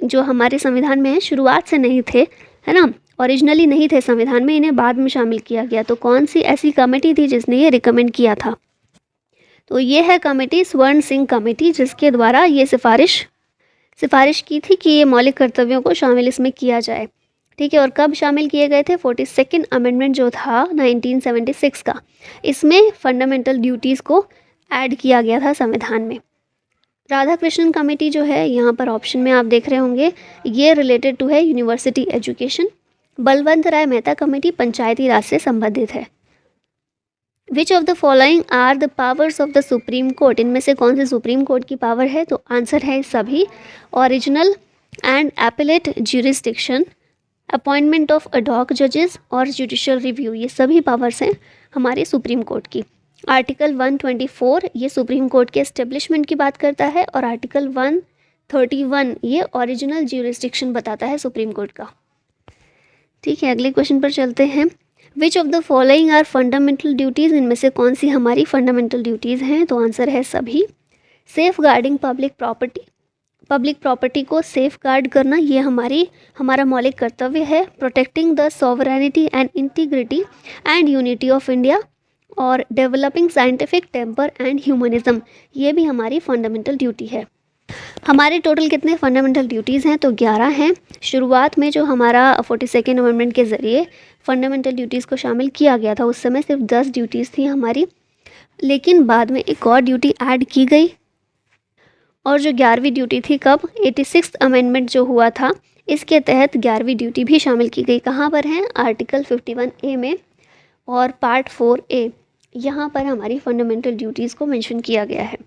जो हमारे संविधान में है शुरुआत से नहीं थे, है ना, ओरिजिनली नहीं थे संविधान में, इन्हें बाद में शामिल किया गया। तो कौन सी ऐसी कमेटी थी जिसने ये रिकमेंड किया था? तो ये है कमेटी स्वर्ण सिंह कमेटी, जिसके द्वारा ये सिफारिश की थी कि ये मौलिक कर्तव्यों को शामिल इसमें किया जाए। ठीक है, और कब शामिल किए गए थे? 42nd अमेंडमेंट जो था 1976 का, इसमें फंडामेंटल ड्यूटीज़ को ऐड किया गया था संविधान में। राधा कृष्णन कमेटी जो है यहाँ पर ऑप्शन में आप देख रहे होंगे, ये रिलेटेड टू है university education. Balwant Rai Mehta committee Panchayati Raj से संबंधित है। Which of the following are the powers of the supreme court, इनमें से कौन से सुप्रीम कोर्ट की पावर है? तो आंसर है सभी, original and appellate jurisdiction, appointment of ad hoc जजेस और जुडिशियल रिव्यू, ये सभी पावर्स हैं हमारे सुप्रीम कोर्ट की। आर्टिकल 124 ये सुप्रीम कोर्ट के एस्टेब्लिशमेंट की बात करता है और आर्टिकल 131 ये ओरिजिनल ज्यूरिसडिक्शन बताता है सुप्रीम कोर्ट का। ठीक है, अगले क्वेश्चन पर चलते हैं। Which of the following are fundamental duties, इनमें से कौन सी हमारी फंडामेंटल ड्यूटीज़ हैं? तो आंसर है सभी। सेफ गार्डिंग पब्लिक प्रॉपर्टी को सेफ गार्ड करना ये हमारा मौलिक कर्तव्य है। Protecting the sovereignty and integrity and unity of India और developing scientific temper and humanism, ये भी हमारी फंडामेंटल ड्यूटी है। हमारे टोटल कितने फंडामेंटल ड्यूटीज़ हैं? तो 11 हैं। शुरुआत में जो हमारा 42nd अमेंडमेंट के ज़रिए फंडामेंटल ड्यूटीज़ को शामिल किया गया था उस समय सिर्फ 10 ड्यूटीज़ थी हमारी, लेकिन बाद में एक और ड्यूटी ऐड की गई और जो 11वीं ड्यूटी थी कब? 86th अमेंडमेंट जो हुआ था इसके तहत 11वीं ड्यूटी भी शामिल की गई। कहाँ पर है? आर्टिकल 51A में और पार्ट 4A, यहाँ पर हमारी फंडामेंटल ड्यूटीज़ को मेंशन किया गया है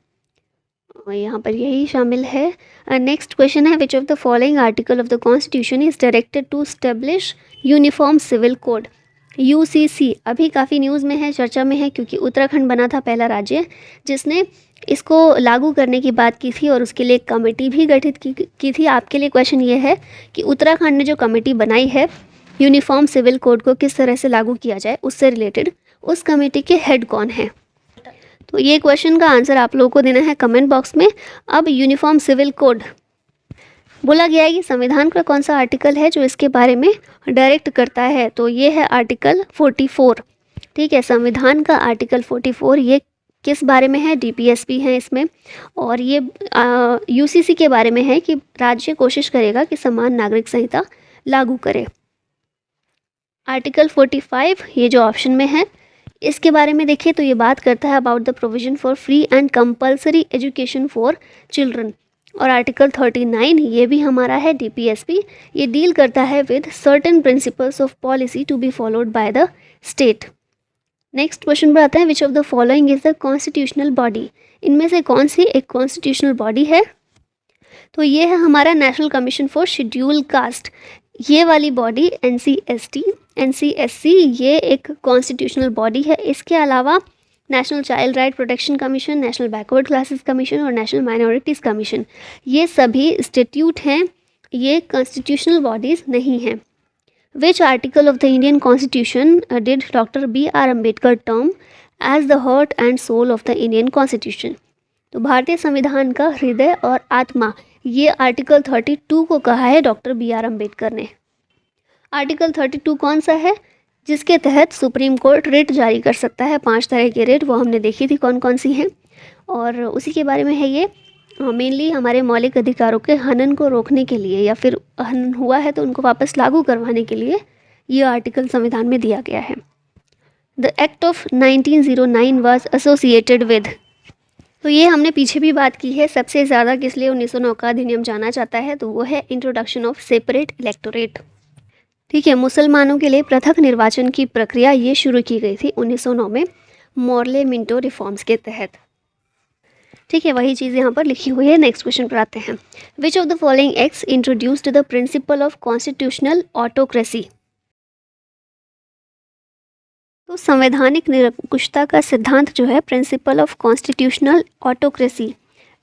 और यहाँ पर यही शामिल है। नेक्स्ट क्वेश्चन है, which of the following article of the constitution is directed to establish uniform civil code? UCC अभी काफ़ी न्यूज़ में है, चर्चा में है, क्योंकि उत्तराखंड बना था पहला राज्य जिसने इसको लागू करने की बात की थी और उसके लिए एक कमेटी भी गठित की थी। आपके लिए क्वेश्चन ये है कि उत्तराखंड ने जो कमेटी बनाई है यूनिफॉर्म सिविल कोड को किस तरह से लागू किया जाए, उससे रिलेटेड उस कमेटी के हेड कौन है? तो ये क्वेश्चन का आंसर आप लोगों को देना है कमेंट बॉक्स में। अब यूनिफॉर्म सिविल कोड बोला गया है कि संविधान का कौन सा आर्टिकल है जो इसके बारे में डायरेक्ट करता है? तो ये है आर्टिकल 44। ठीक है, संविधान का आर्टिकल 44 ये किस बारे में है? DPSP है इसमें, और ये UCC के बारे में है कि राज्य कोशिश करेगा कि समान नागरिक संहिता लागू करे। आर्टिकल 45 ये जो ऑप्शन में है इसके बारे में देखें तो ये बात करता है about the provision for free and compulsory education for children. और आर्टिकल 39 ये भी हमारा है DPSP, ये डील करता है with certain principles of policy to be followed by the state. Next question पर आता है, which of the following is the constitutional body? इनमें से कौन सी एक कॉन्स्टिट्यूशनल बॉडी है? तो ये है हमारा national commission for schedule caste. ये वाली बॉडी NCSC ये एक कॉन्स्टिट्यूशनल बॉडी है। इसके अलावा national child right protection commission, national backward classes commission और नेशनल माइनॉरिटीज़ कमीशन, ये सभी इंस्टीट्यूट हैं, ये कॉन्स्टिट्यूशनल बॉडीज़ नहीं हैं। Which article of the Indian constitution did doctor B.R. Ambedkar term as the heart and soul of the Indian constitution? तो भारतीय संविधान का हृदय और आत्मा, ये आर्टिकल 32 को कहा है डॉक्टर B.R. अम्बेडकर ने। आर्टिकल 32 कौन सा है? जिसके तहत सुप्रीम कोर्ट रिट जारी कर सकता है। 5 तरह की रिट वो हमने देखी थी कौन कौन सी हैं, और उसी के बारे में है ये। मेनली हमारे मौलिक अधिकारों के हनन को रोकने के लिए या फिर हनन हुआ है तो उनको वापस लागू करवाने के लिए ये आर्टिकल संविधान में दिया गया है। The act of 1909 was associated with, तो ये हमने पीछे भी बात की है। सबसे ज़्यादा किस लिए 1909 का अधिनियम जाना जाता है? तो वो है इंट्रोडक्शन ऑफ सेपरेट इलेक्टोरेट। ठीक है, मुसलमानों के लिए पृथक निर्वाचन की प्रक्रिया ये शुरू की गई थी 1909 में। मॉर्ले मिंटो रिफॉर्म्स के तहत। ठीक है, वही चीज़ यहाँ पर लिखी हुई है। नेक्स्ट क्वेश्चन पर आते हैं। Which of the following acts introduced the principle of constitutional autocracy. तो संवैधानिक निरंकुशता का सिद्धांत जो है, प्रिंसिपल ऑफ कॉन्स्टिट्यूशनल ऑटोक्रेसी,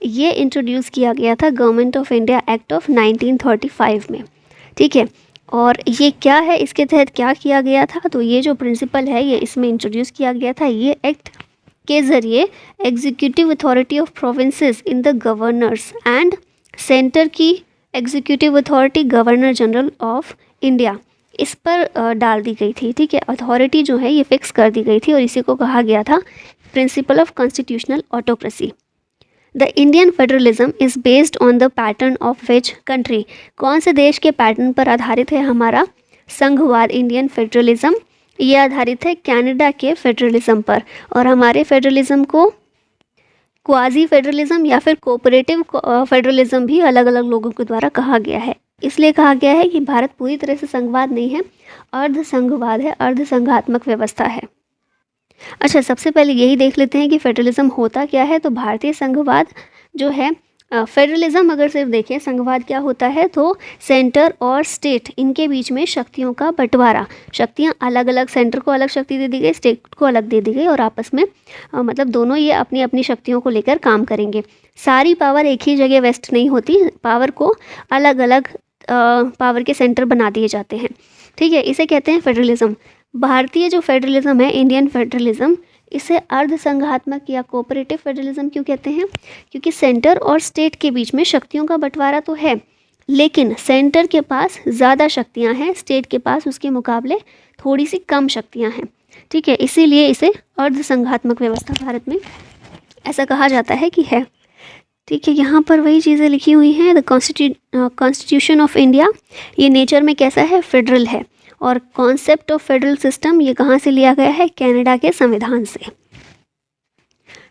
ये इंट्रोड्यूस किया गया था government of India act of 1935 में। ठीक है, और ये क्या है, इसके तहत क्या किया गया था, तो ये जो प्रिंसिपल है ये इसमें इंट्रोड्यूस किया गया था। ये एक्ट के ज़रिए executive authority of provinces in the governors and centre की executive authority governor general of India, इस पर डाल दी गई थी। ठीक है, अथॉरिटी जो है ये फिक्स कर दी गई थी और इसी को कहा गया था principle of constitutional autocracy. The Indian federalism is based on the pattern of which country. कौन से देश के पैटर्न पर आधारित है हमारा संघवाद, इंडियन फेडरलिज्म? ये आधारित है कनाडा के फेडरलिज्म पर। और हमारे फेडरलिज्म को क्वाजी फेडरलिज्म या फिर कोऑपरेटिव फेडरलिज्म भी अलग अलग लोगों के द्वारा कहा गया है। इसलिए कहा गया है कि भारत पूरी तरह से संघवाद नहीं है, अर्ध संघवाद है, अर्ध संघात्मक व्यवस्था है। अच्छा, सबसे पहले यही देख लेते हैं कि फेडरलिज्म होता क्या है। तो भारतीय संघवाद जो है, फेडरलिज्म अगर सिर्फ देखें, संघवाद क्या होता है, तो सेंटर और स्टेट इनके बीच में शक्तियों का बंटवारा, शक्तियाँ अलग अलग, सेंटर को अलग शक्ति दे दी गई, स्टेट को अलग दे दी गई और आपस में मतलब दोनों ये अपनी अपनी शक्तियों को लेकर काम करेंगे। सारी पावर एक ही जगह वेस्ट नहीं होती, पावर को अलग अलग पावर के सेंटर बना दिए जाते हैं। ठीक है, इसे कहते हैं फेडरलिज्म। भारतीय जो फेडरलिज्म है, इंडियन फेडरलिज्म, इसे अर्ध संघात्मक या कोऑपरेटिव फेडरलिज्म क्यों कहते हैं? क्योंकि सेंटर और स्टेट के बीच में शक्तियों का बंटवारा तो है, लेकिन सेंटर के पास ज़्यादा शक्तियां हैं, स्टेट के पास उसके मुकाबले थोड़ी सी कम शक्तियां हैं। ठीक है, इसीलिए इसे अर्ध संघात्मक व्यवस्था भारत में ऐसा कहा जाता है कि है। ठीक है, यहाँ पर वही चीज़ें लिखी हुई हैं। द कॉन्स्टिट्यूशन ऑफ इंडिया, ये नेचर में कैसा है, फेडरल है। और कॉन्सेप्ट ऑफ फेडरल सिस्टम ये कहाँ से लिया गया है, कनाडा के संविधान से।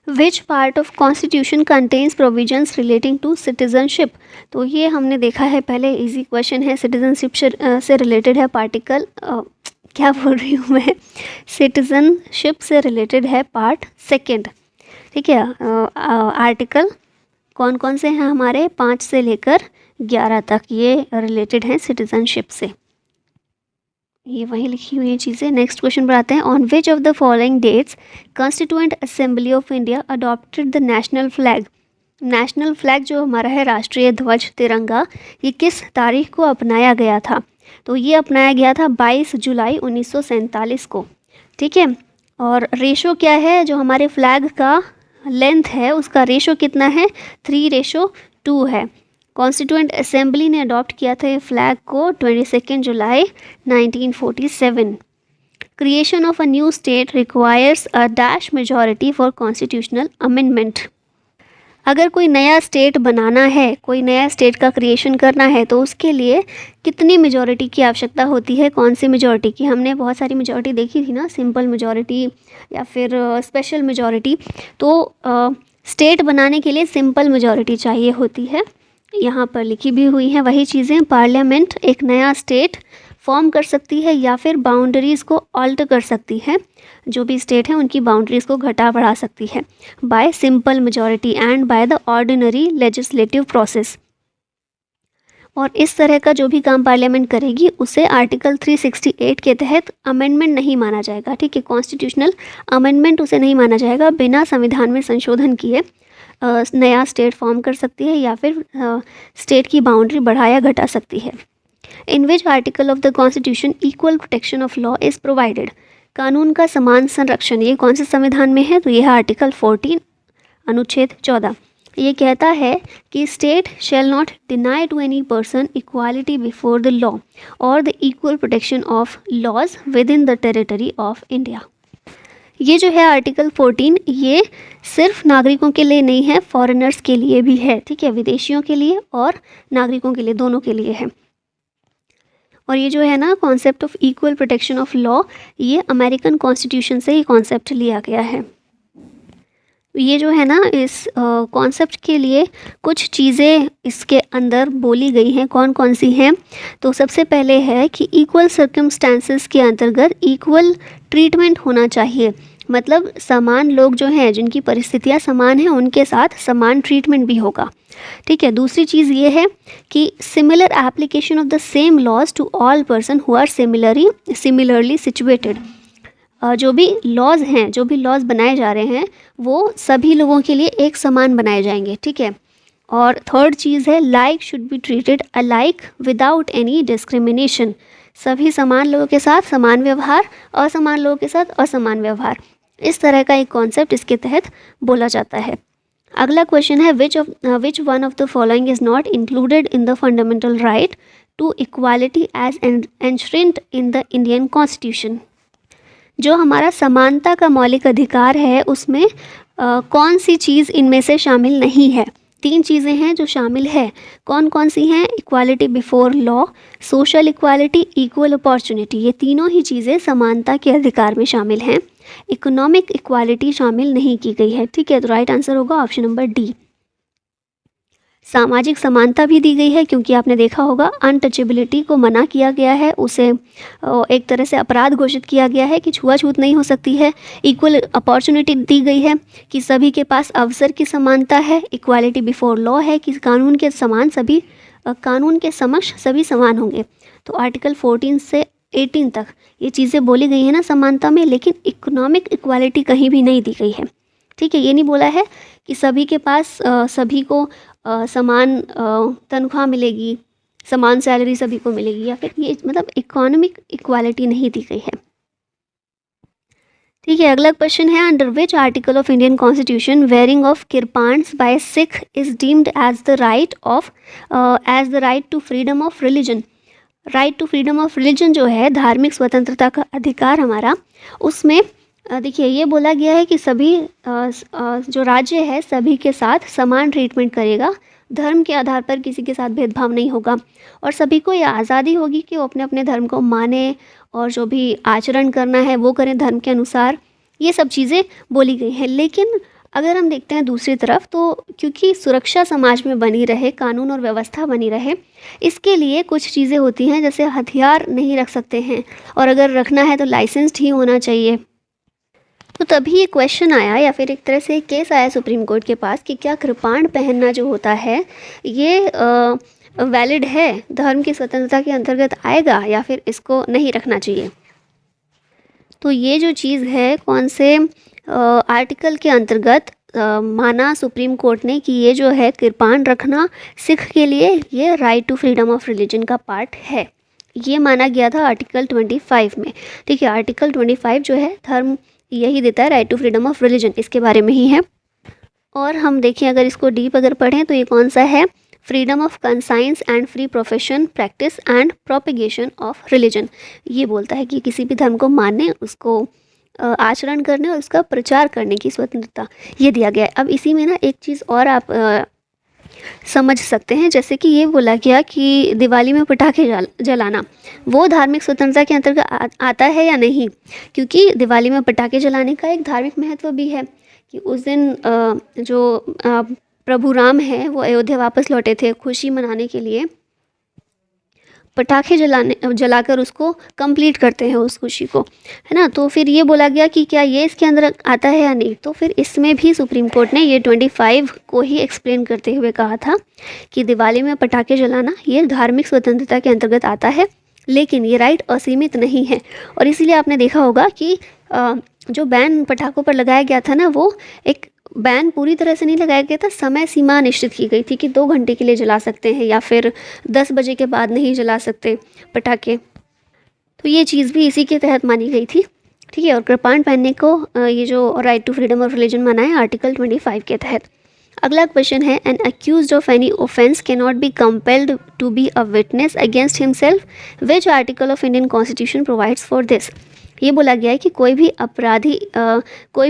Which part of constitution contains provisions relating to citizenship. तो ये हमने देखा है पहले, इजी क्वेश्चन है। सिटीजनशिप से रिलेटेड है पार्टिकल, क्या बोल रही हूँ मैं, सिटीजनशिप से रिलेटेड है पार्ट सेकेंड। ठीक है, आर्टिकल कौन कौन से हैं हमारे, 5 से लेकर 11 तक ये रिलेटेड हैं सिटीजनशिप से। ये वही लिखी हुई चीज़ें। नेक्स्ट क्वेश्चन पर आते हैं। On which of the following dates constituent assembly of India adopted the national flag. National flag जो हमारा है, राष्ट्रीय ध्वज तिरंगा, ये किस तारीख को अपनाया गया था? तो ये अपनाया गया था 22 जुलाई 1947 को। ठीक है, और रेशो क्या है, जो हमारे फ्लैग का लेंथ है उसका रेशो कितना है, 3:2 है। कॉन्स्टिट्यूएंट असेंबली ने अडॉप्ट किया था ये फ्लैग को 22 जुलाई 1947। Creation of a new state requires a dash majority for constitutional amendment. अगर कोई नया स्टेट बनाना है, कोई नया स्टेट का क्रिएशन करना है, तो उसके लिए कितनी मेजॉरिटी की आवश्यकता होती है? कौन सी मेजॉरिटी की? हमने बहुत सारी मेजॉरिटी देखी थी ना, सिंपल मेजॉरिटी या फिर स्पेशल मेजॉरिटी। तो स्टेट बनाने के लिए सिंपल मेजॉरिटी चाहिए होती है। यहाँ पर लिखी भी हुई हैं वही चीज़ें। पार्लियामेंट एक नया स्टेट फॉर्म कर सकती है या फिर बाउंड्रीज़ को ऑल्टर कर सकती है, जो भी स्टेट है उनकी बाउंड्रीज़ को घटा बढ़ा सकती है bye simple majority and by the ordinary legislative process. और इस तरह का जो भी काम पार्लियामेंट करेगी उसे आर्टिकल 368 के तहत अमेंडमेंट नहीं माना जाएगा। ठीक है, कॉन्स्टिट्यूशनल अमेंडमेंट उसे नहीं माना जाएगा। बिना संविधान में संशोधन किए नया स्टेट फॉर्म कर सकती है या फिर स्टेट की बाउंड्री बढ़ाया घटा सकती है। In which article of the constitution equal protection of law is provided. कानून का समान संरक्षण ये कौन से संविधान में है? तो यह है आर्टिकल 14 अनुच्छेद 14। ये कहता है कि state shall not deny to any person equality before the law or the equal protection of laws within the territory of India. ये जो है आर्टिकल 14 ये सिर्फ नागरिकों के लिए नहीं है, फॉरेनर्स के लिए भी है। ठीक है, विदेशियों के लिए और नागरिकों के लिए, दोनों के लिए है। और ये जो है ना concept of equal protection of law, ये अमेरिकन कॉन्स्टिट्यूशन से ही कॉन्सेप्ट लिया गया है। ये जो है ना इस कॉन्सेप्ट के लिए कुछ चीज़ें इसके अंदर बोली गई हैं। कौन कौन सी हैं? तो सबसे पहले है कि इक्वल सर्कमस्टांसेस के अंतर्गत इक्वल ट्रीटमेंट होना चाहिए। मतलब समान लोग जो हैं, जिनकी परिस्थितियाँ समान हैं, उनके साथ समान ट्रीटमेंट भी होगा। ठीक है। दूसरी चीज़ ये है कि similar application of the same laws to all person who are similarly situated. जो भी लॉज हैं, जो भी लॉज बनाए जा रहे हैं, वो सभी लोगों के लिए एक समान बनाए जाएंगे। ठीक है। और थर्ड चीज़ है like should be treated alike without any discrimination. सभी समान लोगों के साथ समान व्यवहार, असमान लोगों के साथ असमान व्यवहार, इस तरह का एक कॉन्सेप्ट इसके तहत बोला जाता है। अगला क्वेश्चन है which one of the following is not included in the fundamental right to equality as enshrined in the Indian constitution. जो हमारा समानता का मौलिक अधिकार है, उसमें कौन सी चीज़ इनमें से शामिल नहीं है? 3 चीज़ें हैं जो शामिल है। कौन कौन सी हैं? Equality before law, social equality, equal opportunity. ये तीनों ही चीज़ें समानता के अधिकार में शामिल हैं। इकोनॉमिक इक्वालिटी शामिल नहीं की गई है। ठीक है। तो राइट आंसर होगा ऑप्शन नंबर डी। सामाजिक समानता भी दी गई है, क्योंकि आपने देखा होगा अनटचेबिलिटी को मना किया गया है, उसे एक तरह से अपराध घोषित किया गया है कि छुआछूत नहीं हो सकती है। इक्वल अपॉर्चुनिटी दी गई है कि सभी के पास अवसर की समानता है। इक्वालिटी बिफोर लॉ है कि कानून के समक्ष सभी समान होंगे। तो आर्टिकल 14 से 18 तक ये चीज़ें बोली गई है ना समानता में, लेकिन इकोनॉमिक इक्वालिटी कहीं भी नहीं दी गई है। ठीक है। ये नहीं बोला है कि सभी के पास सभी को समान तनख्वाह मिलेगी, समान सैलरी सभी को मिलेगी, या फिर ये मतलब इकोनॉमिक इक्वालिटी नहीं दी गई है। ठीक है। अगला क्वेश्चन है under which article of Indian constitution wearing of kirpans by Sikh is deemed as the right to freedom of religion. Right to freedom of religion जो है, धार्मिक स्वतंत्रता का अधिकार हमारा, उसमें देखिए ये बोला गया है कि सभी जो राज्य है सभी के साथ समान ट्रीटमेंट करेगा, धर्म के आधार पर किसी के साथ भेदभाव नहीं होगा, और सभी को ये आज़ादी होगी कि वो अपने अपने धर्म को माने और जो भी आचरण करना है वो करें धर्म के अनुसार। ये सब चीज़ें बोली गई हैं। लेकिन अगर हम देखते हैं दूसरी तरफ, तो क्योंकि सुरक्षा समाज में बनी रहे, कानून और व्यवस्था बनी रहे, इसके लिए कुछ चीज़ें होती हैं, जैसे हथियार नहीं रख सकते हैं, और अगर रखना है तो लाइसेंस्ड ही होना चाहिए। तो तभी ये क्वेश्चन आया, या फिर एक तरह से केस आया सुप्रीम कोर्ट के पास कि क्या कृपाण पहनना जो होता है ये वैलिड है, धर्म की स्वतंत्रता के अंतर्गत आएगा, या फिर इसको नहीं रखना चाहिए। तो ये जो चीज़ है कौन से आर्टिकल के अंतर्गत माना सुप्रीम कोर्ट ने कि ये जो है कृपाण रखना सिख के लिए ये right to freedom of religion का पार्ट है। ये माना गया था आर्टिकल 25 में। ठीक है। आर्टिकल 25 जो है धर्म यही देता है, right to freedom of religion, इसके बारे में ही है। और हम देखें अगर इसको डीप अगर पढ़ें तो ये कौन सा है? Freedom of conscience and free profession, practice and propagation of religion. ये बोलता है कि किसी भी धर्म को मानने, उसको आचरण करने और उसका प्रचार करने की स्वतंत्रता ये दिया गया है। अब इसी में ना एक चीज़ और आप समझ सकते हैं, जैसे कि ये बोला गया कि दिवाली में पटाखे जलाना वो धार्मिक स्वतंत्रता के अंतर्गत आता है या नहीं, क्योंकि दिवाली में पटाखे जलाने का एक धार्मिक महत्व भी है कि उस दिन जो प्रभु राम हैं वो अयोध्या वापस लौटे थे, खुशी मनाने के लिए पटाखे जलाकर उसको कंप्लीट करते हैं उस खुशी को, है ना। तो फिर ये बोला गया कि क्या ये इसके अंदर आता है या नहीं। तो फिर इसमें भी सुप्रीम कोर्ट ने ये 25 को ही एक्सप्लेन करते हुए कहा था कि दिवाली में पटाखे जलाना ये धार्मिक स्वतंत्रता के अंतर्गत आता है, लेकिन ये राइट असीमित नहीं है। और इसीलिए आपने देखा होगा कि जो बैन पटाखों पर लगाया गया था ना, वो एक बैन पूरी तरह से नहीं लगाया गया था, समय सीमा निश्चित की गई थी कि 2 घंटे के लिए जला सकते हैं या फिर 10 बजे के बाद नहीं जला सकते पटाखे। तो ये चीज़ भी इसी के तहत मानी गई थी। ठीक है। और कृपाण पहनने को ये जो right to freedom of religion माना है आर्टिकल 25 के तहत। अगला क्वेश्चन है an accused of any offence can not be compelled to be a witness against himself, which article of Indian constitution provides for this. ये बोला गया है कि कोई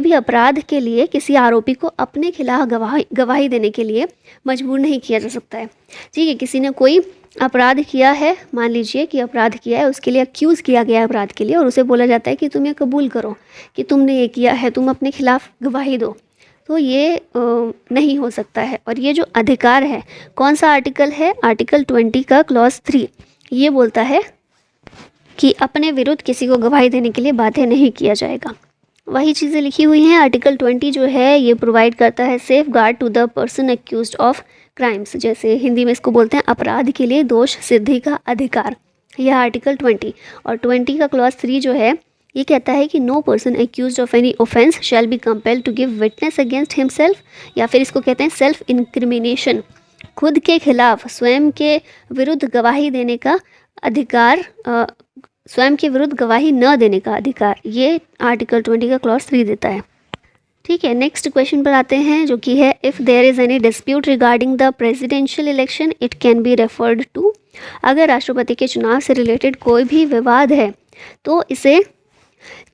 भी अपराध के लिए किसी आरोपी को अपने खिलाफ गवाही देने के लिए मजबूर नहीं किया जा सकता है। ठीक है। किसी ने कोई अपराध किया है, मान लीजिए कि अपराध किया है, उसके लिए अक्यूज़ किया गया है अपराध के लिए, और उसे बोला जाता है कि तुम ये कबूल करो कि तुमने ये किया है, तुम अपने खिलाफ गवाही दो, तो ये नहीं हो सकता है। और ये जो अधिकार है, कौन सा आर्टिकल है? आर्टिकल 20 का क्लॉज 3 ये बोलता है कि अपने विरुद्ध किसी को गवाही देने के लिए बाध्य नहीं किया जाएगा। वही चीज़ें लिखी हुई हैं। आर्टिकल 20 जो है ये प्रोवाइड करता है safeguard to the person accused of crimes, जैसे हिंदी में इसको बोलते हैं अपराध के लिए दोष सिद्धि का अधिकार, यह आर्टिकल 20। और 20 का क्लॉज 3 जो है ये कहता है कि no person accused of any offence shall be compelled to give witness against himself, या फिर इसको कहते हैं सेल्फ इंक्रिमिनेशन, खुद के खिलाफ स्वयं के विरुद्ध गवाही देने का अधिकार, स्वयं के विरुद्ध गवाही न देने का अधिकार, ये आर्टिकल 20 का क्लॉज 3 देता है। ठीक है, नेक्स्ट क्वेश्चन पर आते हैं जो कि है if there is any dispute regarding the presidential election it can be referred to. अगर राष्ट्रपति के चुनाव से रिलेटेड कोई भी विवाद है तो इसे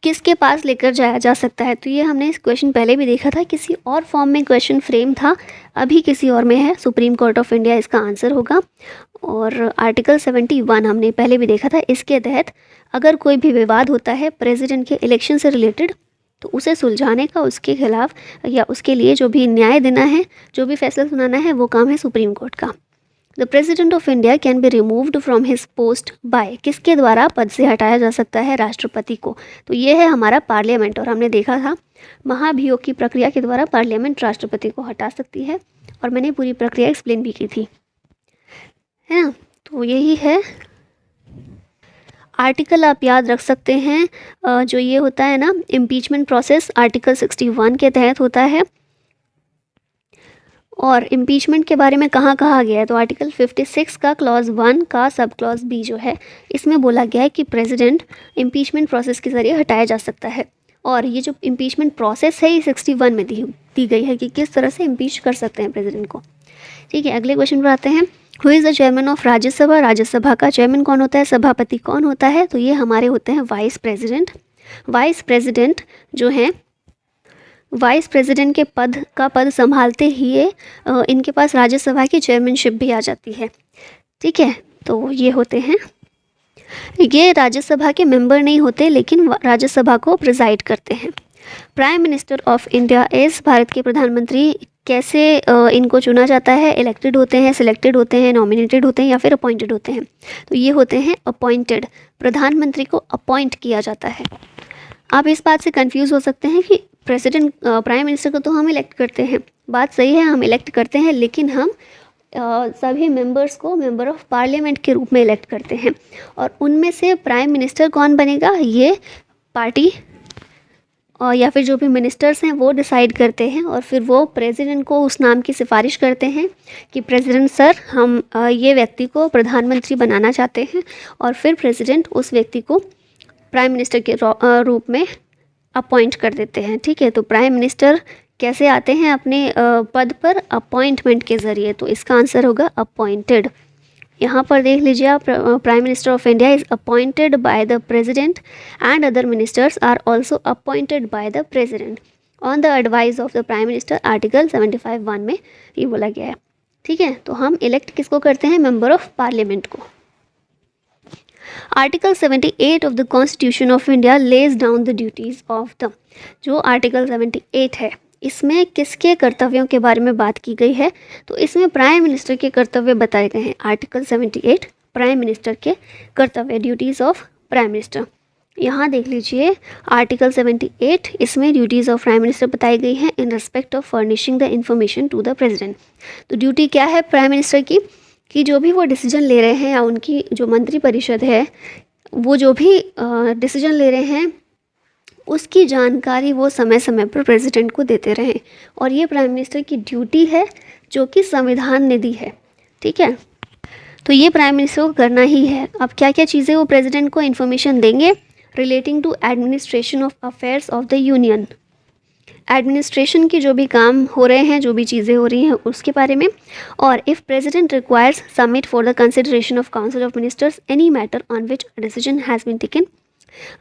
किसके पास लेकर जाया जा सकता है। तो ये हमने इस क्वेश्चन पहले भी देखा था, किसी और फॉर्म में क्वेश्चन फ्रेम था, अभी किसी और में है। सुप्रीम कोर्ट ऑफ इंडिया इसका आंसर होगा। और आर्टिकल 71 हमने पहले भी देखा था, इसके तहत अगर कोई भी विवाद होता है प्रेसिडेंट के इलेक्शन से रिलेटेड तो उसे सुलझाने का, उसके खिलाफ या उसके लिए जो भी न्याय देना है, जो भी फैसला सुनाना है, वो काम है सुप्रीम कोर्ट का। The president of India can be removed from his post by, किसके द्वारा पद से हटाया जा सकता है, राष्ट्रपति को। तो ये है हमारा पार्लियामेंट, और हमने देखा था महाभियोग की प्रक्रिया के द्वारा पार्लियामेंट राष्ट्रपति को हटा सकती है, और मैंने पूरी प्रक्रिया एक्सप्लेन भी की थी, है ना। तो यही है आर्टिकल, आप याद रख सकते हैं। जो ये होता है ना इम्पीचमेंट प्रोसेस, आर्टिकल 61 के तहत होता है। और इम्पीचमेंट के बारे में कहाँ कहा गया है, तो आर्टिकल 56 का क्लॉज 1 का सब क्लॉज बी जो है, इसमें बोला गया है कि प्रेसिडेंट इम्पीचमेंट प्रोसेस के ज़रिए हटाया जा सकता है। और ये जो इम्पीचमेंट प्रोसेस है ये 61 में दी गई है कि किस तरह से इम्पीच कर सकते हैं प्रेसिडेंट को। ठीक है, अगले क्वेश्चन पर आते हैं। Who is the chairman of Rajya Sabha, Rajya Sabha का चेयरमैन कौन होता है, सभापति कौन होता है, तो ये हमारे होते हैं वाइस प्रेसिडेंट। वाइस प्रेसिडेंट जो हैं, वाइस प्रेसिडेंट के पद संभालते ही इनके पास राज्यसभा की चेयरमैनशिप भी आ जाती है। ठीक है, तो ये होते हैं, ये राज्यसभा के मेंबर नहीं होते लेकिन राज्यसभा को प्रिजाइड करते हैं। Prime minister of India is, Bharat के प्रधानमंत्री कैसे इनको चुना जाता है, इलेक्टेड होते हैं, सिलेक्टेड होते हैं, नॉमिनेटेड होते हैं या फिर अपॉइंटेड होते हैं, तो ये होते हैं अपॉइंटेड। प्रधानमंत्री को अपॉइंट किया जाता है। आप इस बात से कंफ्यूज हो सकते हैं कि प्रेसिडेंट, प्राइम मिनिस्टर को तो हम इलेक्ट करते हैं, बात सही है, हम इलेक्ट करते हैं, लेकिन हम सभी मेंबर्स को मेंबर ऑफ पार्लियामेंट के रूप में इलेक्ट करते हैं। और उनमें से प्राइम मिनिस्टर कौन बनेगा, ये पार्टी और या फिर जो भी मिनिस्टर्स हैं वो डिसाइड करते हैं, और फिर वो प्रेसिडेंट को उस नाम की सिफारिश करते हैं कि प्रेसिडेंट सर हम ये व्यक्ति को प्रधानमंत्री बनाना चाहते हैं, और फिर प्रेसिडेंट उस व्यक्ति को प्राइम मिनिस्टर के रूप में अपॉइंट कर देते हैं। ठीक है, तो प्राइम मिनिस्टर कैसे आते हैं अपने पद पर, अपॉइंटमेंट के ज़रिए, तो इसका आंसर होगा अपॉइंटेड। यहाँ पर देख लीजिए आप, prime minister of India is appointed by the president and other ministers are also appointed by the president on the advice of the prime minister, article 75(1) में ये बोला गया है। ठीक है, तो हम इलेक्ट किसको करते हैं, मेंबर ऑफ पार्लियामेंट को। Article 78 of the constitution of India lays down the duties of the, जो आर्टिकल 78 है इसमें किसके कर्तव्यों के बारे में बात की गई है, तो इसमें प्राइम मिनिस्टर के कर्तव्य बताए गए हैं। आर्टिकल 78 प्राइम मिनिस्टर के कर्तव्य, ड्यूटीज़ ऑफ प्राइम मिनिस्टर। यहाँ देख लीजिए आर्टिकल 78, इसमें ड्यूटीज़ ऑफ प्राइम मिनिस्टर बताई गई हैं in respect of furnishing the information to the president. तो ड्यूटी क्या है प्राइम मिनिस्टर की, कि जो भी वो डिसीजन ले रहे हैं या उनकी जो मंत्रिपरिषद है वो जो भी डिसीजन ले रहे हैं उसकी जानकारी वो समय समय पर प्रेसिडेंट को देते रहें, और ये प्राइम मिनिस्टर की ड्यूटी है जो कि संविधान ने दी है। ठीक है, तो ये प्राइम मिनिस्टर को करना ही है। अब क्या क्या चीज़ें वो प्रेसिडेंट को इन्फॉर्मेशन देंगे, relating to administration of affairs of the union, administration के जो भी काम हो रहे हैं, जो भी चीज़ें हो रही हैं उसके बारे में। और if president requires submit for the consideration of council of ministers any matter on which decision has been taken.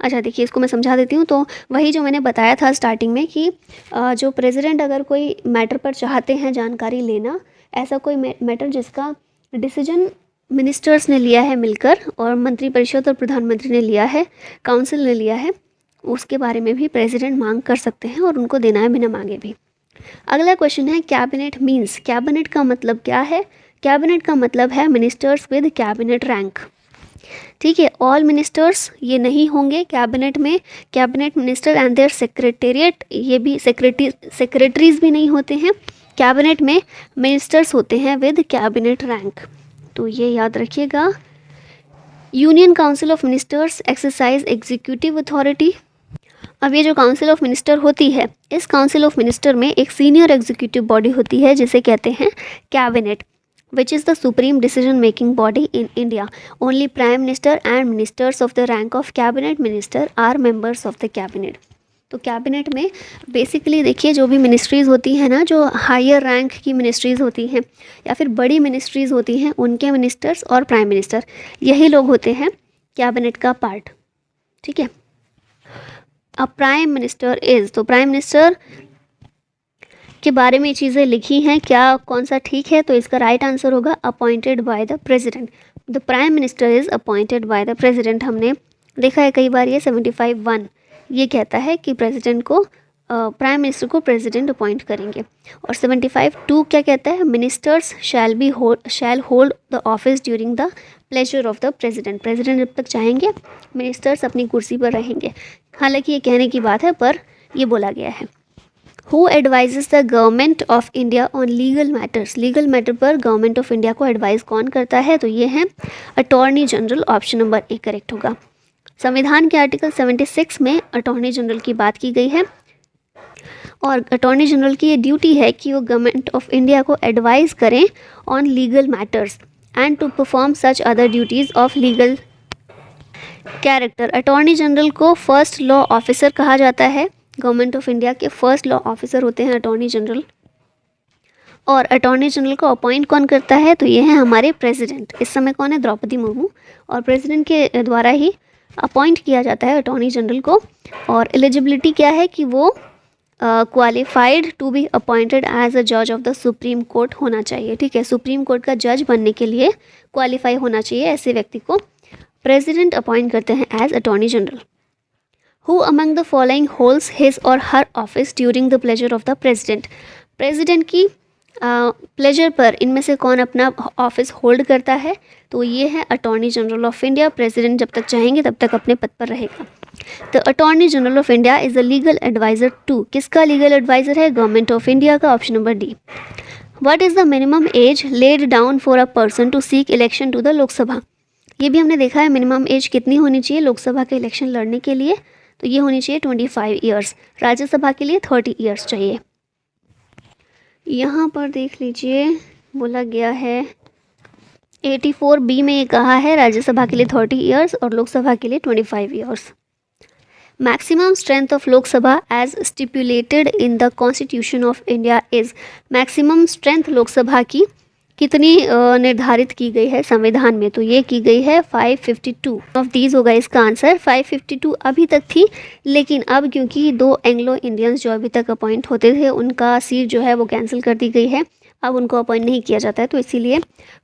अच्छा देखिए, इसको मैं समझा देती हूँ। तो वही जो मैंने बताया था स्टार्टिंग में कि जो प्रेसिडेंट अगर कोई मैटर पर चाहते हैं जानकारी लेना, ऐसा कोई मैटर जिसका डिसीजन मिनिस्टर्स ने लिया है मिलकर, और मंत्रिपरिषद और प्रधानमंत्री ने लिया है, काउंसिल ने लिया है, उसके बारे में भी प्रेसिडेंट मांग कर सकते हैं और उनको देना है बिना मांगे भी। अगला क्वेश्चन है कैबिनेट मीन्स, कैबिनेट का मतलब क्या है। कैबिनेट का मतलब है मिनिस्टर्स विद कैबिनेट रैंक। ठीक है। ऑल मिनिस्टर्स ये नहीं होंगे कैबिनेट में, cabinet minister and their secretariat, ये भी सेक्रेटरीज भी नहीं होते हैं कैबिनेट में, मिनिस्टर्स होते हैं विद कैबिनेट रैंक, तो ये याद रखिएगा। Union council of ministers exercise executive authority. अब ये जो काउंसिल ऑफ मिनिस्टर होती है, इस काउंसिल ऑफ मिनिस्टर में एक सीनियर एग्जीक्यूटिव बॉडी होती है जिसे कहते हैं cabinet, which is the supreme decision making body in India. Only prime minister and ministers of the rank of cabinet minister are members of the cabinet. तो cabinet में basically देखिए जो भी मिनिस्ट्रीज़ होती हैं ना, जो हायर रैंक की मिनिस्ट्रीज़ होती हैं या फिर बड़ी मिनिस्ट्रीज़ होती हैं, उनके मिनिस्टर्स और प्राइम मिनिस्टर यही लोग होते हैं कैबिनेट का पार्ट। ठीक है। अब प्राइम मिनिस्टर इज़, तो प्राइम मिनिस्टर के बारे में चीज़ें लिखी हैं, क्या कौन सा ठीक है, तो इसका राइट आंसर होगा appointed by the president. The prime minister is appointed by the president. हमने देखा है कई बार ये 75(1) ये कहता है कि प्रेसिडेंट को प्राइम मिनिस्टर को प्रेसिडेंट अपॉइंट करेंगे, और 75(2) क्या कहता है, ministers shall hold the office during the pleasure of the president. President जब तक चाहेंगे मिनिस्टर्स अपनी कुर्सी पर रहेंगे। हालांकि ये कहने की बात है पर ये बोला गया है। Who advises the government of India on legal matters? Legal matter पर गवर्नमेंट ऑफ इंडिया को एडवाइस कौन करता है, तो ये है attorney general. Option number A correct होगा। संविधान के आर्टिकल 76 में अटॉर्नी जनरल की बात की गई है, और अटॉर्नी जनरल की ये ड्यूटी है कि वो गवर्नमेंट ऑफ इंडिया को एडवाइस करें on legal matters and to perform such other duties of legal character. Attorney general को फर्स्ट लॉ ऑफिसर कहा जाता है। गवर्नमेंट ऑफ इंडिया के फर्स्ट लॉ ऑफिसर होते हैं अटॉर्नी जनरल, और अटॉर्नी जनरल को अपॉइंट कौन करता है, तो ये है हमारे प्रेसिडेंट। इस समय कौन है, द्रौपदी मुर्मू, और प्रेसिडेंट के द्वारा ही अपॉइंट किया जाता है अटॉर्नी जनरल को। और एलिजिबिलिटी क्या है कि वो qualified to be appointed as a जज ऑफ द सुप्रीम कोर्ट होना चाहिए। ठीक है, सुप्रीम कोर्ट का जज बनने के लिए क्वालिफाई होना चाहिए, ऐसे व्यक्ति को प्रेसिडेंट अपॉइंट करते हैं as attorney general. Who among the following holds his or her office during the pleasure of the president? President की प्लेजर पर इनमें से कौन अपना ऑफिस होल्ड करता है, तो ये है attorney general of India. President जब तक चाहेंगे तब तक अपने पद पर रहेगा। तो attorney general of India is a legal adviser to, किसका लीगल एडवाइज़र है, गवर्नमेंट ऑफ इंडिया का। Option number D. What is the minimum age laid down for a person to seek election to the Lok Sabha? ये भी हमने देखा है minimum age कितनी होनी चाहिए लोकसभा के इलेक्शन लड़ने के लिए, तो ये होनी चाहिए 25 ईयर्स। राज्यसभा के लिए 30 ईयर्स चाहिए। यहाँ पर देख लीजिए बोला गया है 84B में ये कहा है राज्यसभा के लिए 30 ईयर्स और लोकसभा के लिए 25 years. Maximum strength of Lok Sabha as stipulated in the constitution of India is. Maximum strength Lok Sabha की कितनी निर्धारित की गई है संविधान में, तो ये की गई है 552 ऑफ दीज होगा इसका आंसर। 552 अभी तक थी, लेकिन अब क्योंकि 2 एंग्लो इंडियंस जो अभी तक अपॉइंट होते थे उनका सीट जो है वो कैंसिल कर दी गई है, अब उनको अपॉइंट नहीं किया जाता है, तो इसीलिए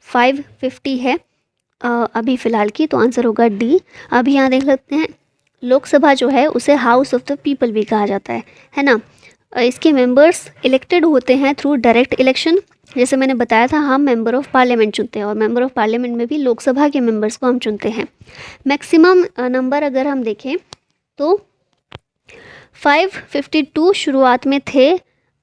550 है अभी फ़िलहाल की, तो आंसर होगा डी। अभी यहाँ देख सकते हैं लोकसभा जो है उसे हाउस ऑफ द पीपल भी कहा जाता है ना। इसके मेंबर्स इलेक्टेड होते हैं थ्रू डायरेक्ट इलेक्शन। जैसे मैंने बताया था हम मेंबर ऑफ पार्लियामेंट चुनते हैं, और मेंबर ऑफ पार्लियामेंट में भी लोकसभा के मेंबर्स को हम चुनते हैं। मैक्सिमम नंबर अगर हम देखें तो 552 शुरुआत में थे,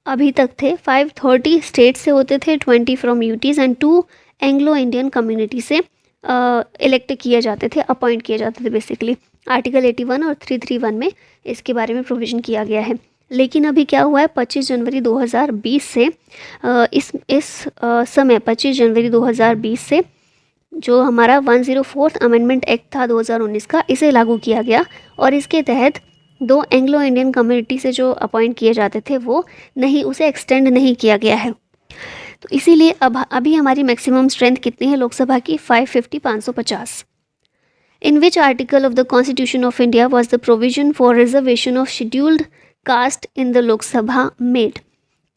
अभी तक थे। 530 स्टेट से होते थे, 20 from UTs and 2 Anglo Indian community से इलेक्ट किए जाते थे, अपॉइंट किए जाते थे बेसिकली। आर्टिकल 81 और 331 में इसके बारे में प्रोविज़न किया गया है। लेकिन अभी क्या हुआ है 25 जनवरी 2020 से इस समय 25 जनवरी 2020 से जो हमारा 104th अमेंडमेंट एक्ट था 2019 का, इसे लागू किया गया, और इसके तहत 2 एंग्लो इंडियन कम्युनिटी से जो अपॉइंट किए जाते थे वो नहीं, उसे एक्सटेंड नहीं किया गया है। तो इसीलिए अब अभी हमारी मैक्सिमम स्ट्रेंथ कितनी है लोकसभा की, 550। In which article of the constitution of India was the provision for reservation of scheduled caste in the Lok Sabha made?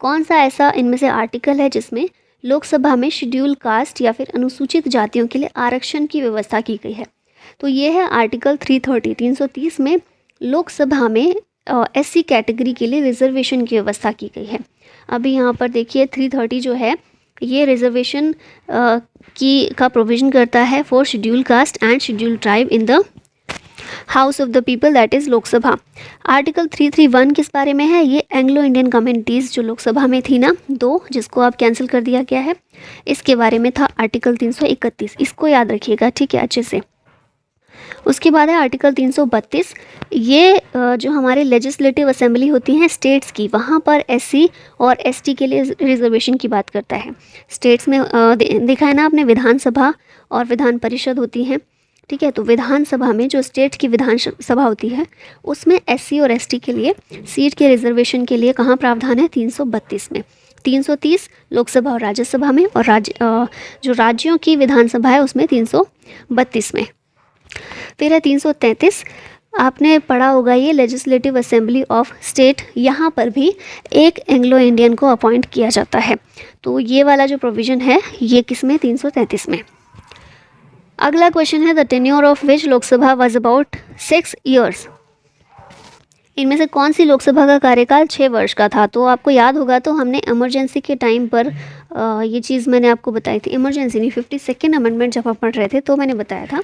कौन सा ऐसा इनमें से आर्टिकल है जिसमें लोकसभा में शेड्यूल कास्ट या फिर अनुसूचित जातियों के लिए आरक्षण की व्यवस्था की गई है? तो ये है आर्टिकल 330 में लोकसभा में SC कैटेगरी के लिए रिजर्वेशन की व्यवस्था की गई है। अभी यहाँ पर देखिए 330 जो है ये रिजर्वेशन की का प्रोविज़न करता है for schedule caste and schedule tribe in the house of the people, that is Lok Sabha. Article 331 किस बारे में है? ये एंग्लो इंडियन कम्युनिटीज़ जो लोकसभा में थी ना, 2, जिसको अब कैंसिल कर दिया गया है, इसके बारे में था आर्टिकल 331। इसको याद रखिएगा, ठीक है, अच्छे से। उसके बाद है आर्टिकल 332। ये जो हमारे लेजिस्लेटिव असेंबली होती हैं स्टेट्स की, वहाँ पर एससी और एसटी के लिए रिजर्वेशन की बात करता है। स्टेट्स में देखा है ना आपने, विधानसभा और विधान परिषद होती हैं, ठीक है। तो विधानसभा में जो स्टेट की विधानसभा होती है उसमें एससी और एसटी के लिए सीट के रिजर्वेशन के लिए कहाँ प्रावधान है? 332 में। 330 लोकसभा और राज्यसभा में, और जो राज्यों की विधानसभा है उसमें 332 में। फिर है 333, आपने पढ़ा होगा ये लेजिस्लेटिव असेंबली ऑफ स्टेट, यहाँ पर भी एक एंग्लो इंडियन को अपॉइंट किया जाता है। तो ये वाला जो प्रोविज़न है ये किस में? 333 में। अगला क्वेश्चन है the tenure of which Lok Sabha was about 6 years. इनमें से कौन सी लोकसभा का कार्यकाल 6 वर्ष का था? तो आपको याद होगा, तो हमने इमरजेंसी के टाइम पर ये चीज़ मैंने आपको बताई थी। इमरजेंसी नहीं, 52nd अमेंडमेंट जब आप पढ़ रहे थे तो मैंने बताया था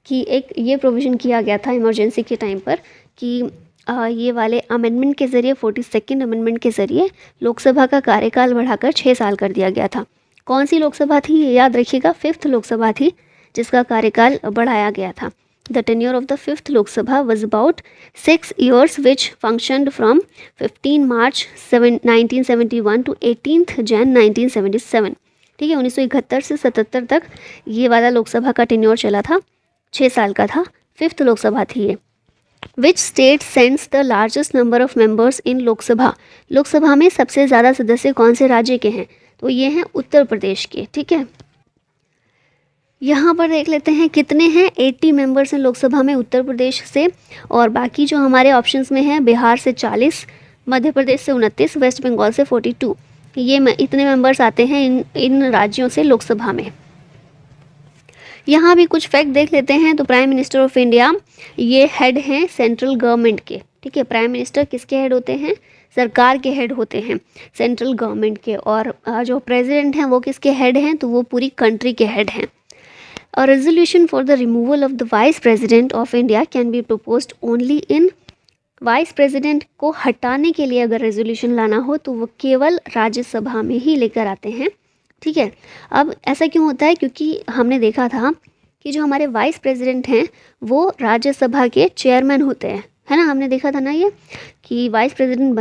कि एक ये प्रोविज़न किया गया था इमरजेंसी के टाइम पर कि ये वाले अमेंडमेंट के ज़रिए, 42nd अमेंडमेंट के ज़रिए लोकसभा का कार्यकाल बढ़ाकर 6 साल कर दिया गया था। कौन सी लोकसभा थी ये याद रखिएगा? 5th लोकसभा थी जिसका कार्यकाल बढ़ाया गया था। The tenure of the 5th Lok Sabha was about 6 years which functioned from 15 March 1971 to 18 Jan 1977। ठीक है, 1971 से 77 तक ये वाला लोकसभा का टेन्योर चला था, 6 साल का था। 5th लोकसभा थी ये। Which state sends the largest number of members in Lok Sabha? Lok Sabha में सबसे ज़्यादा सदस्य कौन से राज्य के हैं? तो ये हैं उत्तर प्रदेश के, ठीक है। यहाँ पर देख लेते हैं कितने हैं, 80 मेंबर्स हैं लोकसभा में उत्तर प्रदेश से, और बाकी जो हमारे ऑप्शंस में हैं बिहार से 40, मध्य प्रदेश से 29, वेस्ट बंगाल से 42, ये इतने मेंबर्स आते हैं इन राज्यों से लोकसभा में। यहाँ भी कुछ फैक्ट देख लेते हैं। तो प्राइम मिनिस्टर ऑफ इंडिया ये हेड हैं सेंट्रल गवर्नमेंट के, ठीक है। प्राइम मिनिस्टर किसके हेड होते हैं? सरकार के हेड होते हैं, सेंट्रल गवर्नमेंट के। और जो प्रेसिडेंट हैं वो किसके हेड हैं? तो वो पूरी कंट्री के हेड हैं। A resolution for the removal of the vice president of India can be proposed only in, vice president को हटाने के लिए अगर रेजोल्यूशन लाना हो तो वो केवल राज्यसभा में ही लेकर आते हैं, ठीक है। अब ऐसा क्यों होता है? क्योंकि हमने देखा था कि जो हमारे वाइस प्रेसिडेंट हैं वो राज्यसभा के चेयरमैन होते हैं, है ना। हमने देखा था ना ये कि वाइस प्रेसिडेंट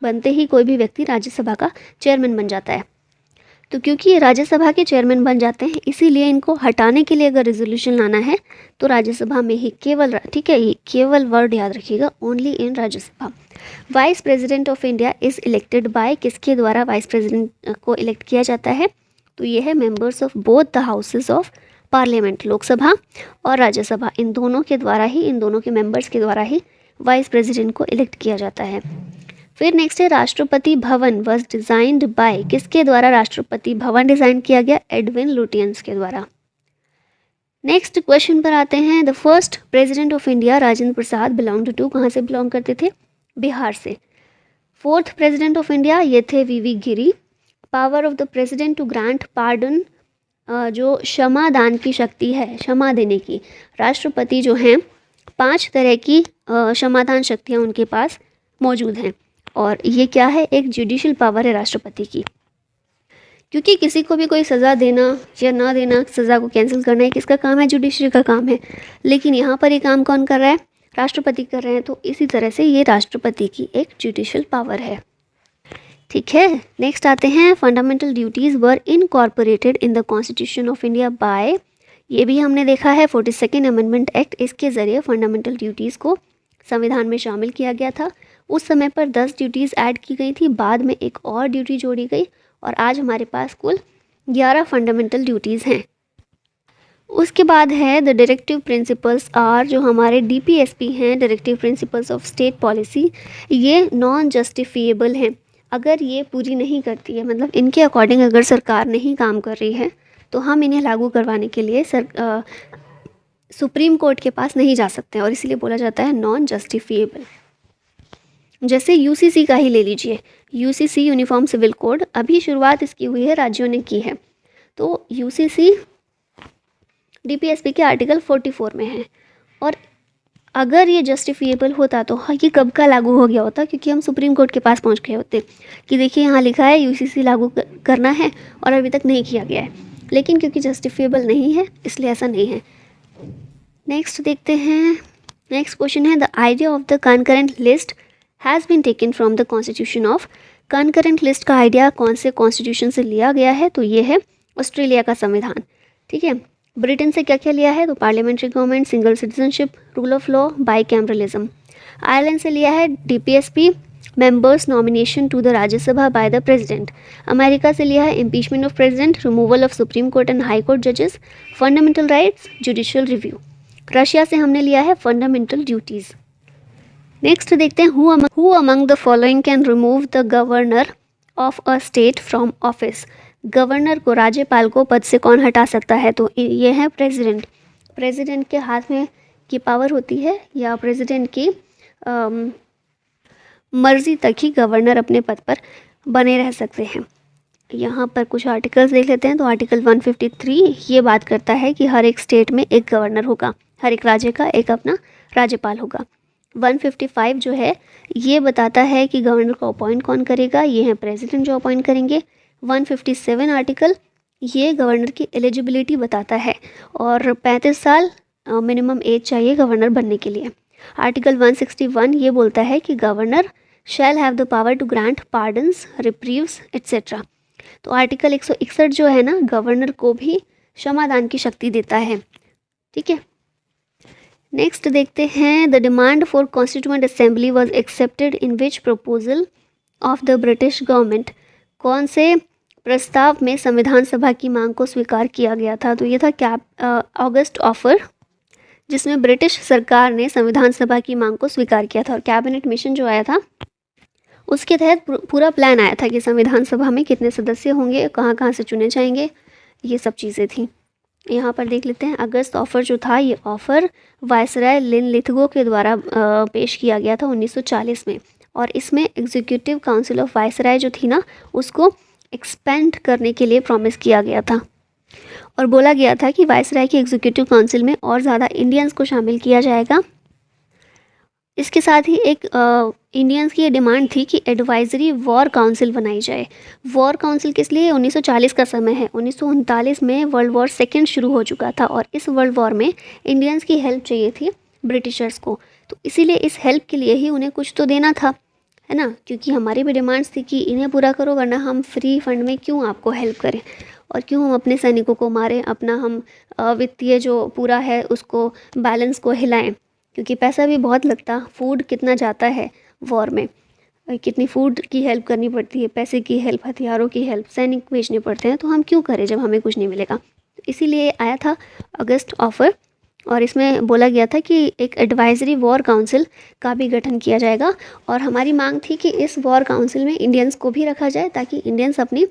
बनते ही कोई भी व्यक्ति राज्यसभा का चेयरमैन बन जाता है। तो क्योंकि ये राज्यसभा के चेयरमैन बन जाते हैं, इसीलिए इनको हटाने के लिए अगर रेजोल्यूशन लाना है तो राज्यसभा में ही केवल, ठीक है, ये केवल वर्ड याद रखिएगा, only in Rajya Sabha. Vice president of India is elected by, किसके द्वारा वाइस प्रेसिडेंट को इलेक्ट किया जाता है? तो ये है members of both the houses of parliament, Lok Sabha और राज्यसभा, इन दोनों के द्वारा ही, इन दोनों के मेंबर्स के द्वारा ही वाइस प्रेसिडेंट को इलेक्ट किया जाता है। फिर नेक्स्ट है Rashtrapati Bhavan was designed bye, किसके द्वारा राष्ट्रपति भवन डिज़ाइन किया गया? एडविन लुटियंस के द्वारा। नेक्स्ट क्वेश्चन पर आते हैं। The first president of India Rajendra Prasad belong to, कहाँ से बिलोंग करते थे? बिहार से। 4th प्रेसिडेंट ऑफ इंडिया ये थे V V Giri. Power of the president to grant pardon, जो क्षमा दान की शक्ति है, क्षमा देने की, राष्ट्रपति जो हैं 5 तरह की क्षमादान शक्तियाँ उनके पास मौजूद हैं। और ये क्या है? एक जुडिशियल पावर है राष्ट्रपति की, क्योंकि किसी को भी कोई सज़ा देना या ना देना, सज़ा को कैंसिल करना है किसका काम है? जुडिशरी का काम है। लेकिन यहाँ पर ये काम कौन कर रहा है? राष्ट्रपति कर रहे हैं। तो इसी तरह से ये राष्ट्रपति की एक जुडिशियल पावर है, ठीक है। नेक्स्ट आते हैं fundamental duties were incorporated in the constitution of India by, ये भी हमने देखा है 42nd अमेंडमेंट एक्ट, इसके ज़रिए फंडामेंटल ड्यूटीज़ को संविधान में शामिल किया गया था। उस समय पर 10 ड्यूटीज़ ऐड की गई थी, बाद में एक और ड्यूटी जोड़ी गई, और आज हमारे पास कुल 11 फंडामेंटल ड्यूटीज़ हैं। उसके बाद है द डायरेक्टिव प्रिंसिपल्स आर, जो हमारे DPSP हैं, directive principles of state policy, ये नॉन जस्टिफिएबल हैं। अगर ये पूरी नहीं करती है, मतलब इनके अकॉर्डिंग अगर सरकार नहीं काम कर रही है, तो हम इन्हें लागू करवाने के लिए सुप्रीम कोर्ट के पास नहीं जा सकते हैं, और इसलिए बोला जाता है नॉन जस्टिफिएबल। जैसे UCC का ही ले लीजिए, यूसीसी यूनिफॉर्म सिविल कोड, अभी शुरुआत इसकी हुई है, राज्यों ने की है। तो यूसीसी डीपीएसपी के आर्टिकल 44 में है। और अगर ये जस्टिफिएबल होता तो हाँ, ये कब का लागू हो गया होता, क्योंकि हम सुप्रीम कोर्ट के पास पहुंच गए होते कि देखिए यहाँ लिखा है यूसीसी लागू करना है और अभी तक नहीं किया गया है, लेकिन क्योंकि जस्टिफिएबल नहीं है इसलिए ऐसा नहीं है। नेक्स्ट देखते हैं, नेक्स्ट क्वेश्चन है the idea of the concurrent list has been taken from the constitution of. Concurrent list का आइडिया कौन से कॉन्स्टिट्यूशन से लिया गया है, तो ये है ऑस्ट्रेलिया का संविधान। ठीक है, ब्रिटेन से क्या क्या लिया है, तो parliamentary government, single citizenship, rule of law, bicameralism. Ireland से लिया है DPSP, members nomination to the Rajya Sabha by the president. America से लिया है impeachment of president, removal of supreme court and high court जजेस, fundamental rights, judicial review. Russia से हमने लिया है फंडामेंटल ड्यूटीज़। नेक्स्ट देखते हैं who among the following can remove the governor of a state from office. Governor को, राज्यपाल को पद से कौन हटा सकता है, तो ये है प्रेसिडेंट। प्रेसिडेंट के हाथ में की पावर होती है, या प्रेसिडेंट की मर्जी तक ही गवर्नर अपने पद पर बने रह सकते हैं। यहाँ पर कुछ आर्टिकल्स देख लेते हैं। तो आर्टिकल 153 ये बात करता है कि हर एक स्टेट में एक गवर्नर होगा, हर एक राज्य का एक अपना राज्यपाल होगा। 155 जो है ये बताता है कि गवर्नर को अपॉइंट कौन करेगा, ये है प्रेसिडेंट जो अपॉइंट करेंगे। 157 आर्टिकल ये गवर्नर की एलिजिबिलिटी बताता है, और 35 साल मिनिमम एज चाहिए गवर्नर बनने के लिए। आर्टिकल 161 ये बोलता है कि governor shall have the power to grant pardons, reprieves etcetera. तो आर्टिकल 161 जो है ना, गवर्नर को भी क्षमादान की शक्ति देता है। ठीक है, नेक्स्ट देखते हैं the demand for constituent assembly was accepted in which proposal of the British government. कौन से प्रस्ताव में संविधान सभा की मांग को स्वीकार किया गया था, तो ये था ऑगस्ट ऑफर, जिसमें ब्रिटिश सरकार ने संविधान सभा की मांग को स्वीकार किया था। और कैबिनेट मिशन जो आया था उसके तहत पूरा प्लान आया था कि संविधान सभा में कितने सदस्य होंगे, कहाँ कहाँ से चुने जाएंगे, ये सब चीज़ें थी। यहाँ पर देख लेते हैं अगस्त ऑफर जो था, ये ऑफर वायसराय लिनलिथगो के द्वारा पेश किया गया था 1940 में। और इसमें एग्जीक्यूटिव काउंसिल ऑफ वायसराय जो थी ना, उसको एक्सपेंड करने के लिए प्रॉमिस किया गया था, और बोला गया था कि वायसराय की एग्जीक्यूटिव काउंसिल में और ज़्यादा इंडियंस को शामिल किया जाएगा। इसके साथ ही एक इंडियंस की ये डिमांड थी कि एडवाइजरी वॉर काउंसिल बनाई जाए। वॉर काउंसिल किस लिए, 1940 का समय है, 1939 में वर्ल्ड वॉर सेकेंड शुरू हो चुका था, और इस वर्ल्ड वॉर में इंडियंस की हेल्प चाहिए थी ब्रिटिशर्स को, तो इसीलिए इस हेल्प के लिए ही उन्हें कुछ तो देना था, है ना, क्योंकि हमारी भी डिमांड्स थी कि इन्हें पूरा करो, वरना हम फ्री फंड में क्यों आपको हेल्प करें, और क्यों हम अपने सैनिकों को मारें, अपना हम वित्तीय जो पूरा है उसको बैलेंस को हिलाएं, क्योंकि पैसा भी बहुत लगता, फूड कितना जाता है वॉर में, कितनी फूड की हेल्प करनी पड़ती है, पैसे की हेल्प, हथियारों की हेल्प, सैनिक भेजने पड़ते हैं, तो हम क्यों करें जब हमें कुछ नहीं मिलेगा। इसीलिए आया था अगस्त ऑफर, और इसमें बोला गया था कि एक एडवाइजरी वॉर काउंसिल का भी गठन किया जाएगा। और हमारी मांग थी कि इस वॉर काउंसिल में इंडियंस को भी रखा जाए, ताकि इंडियंस अपनी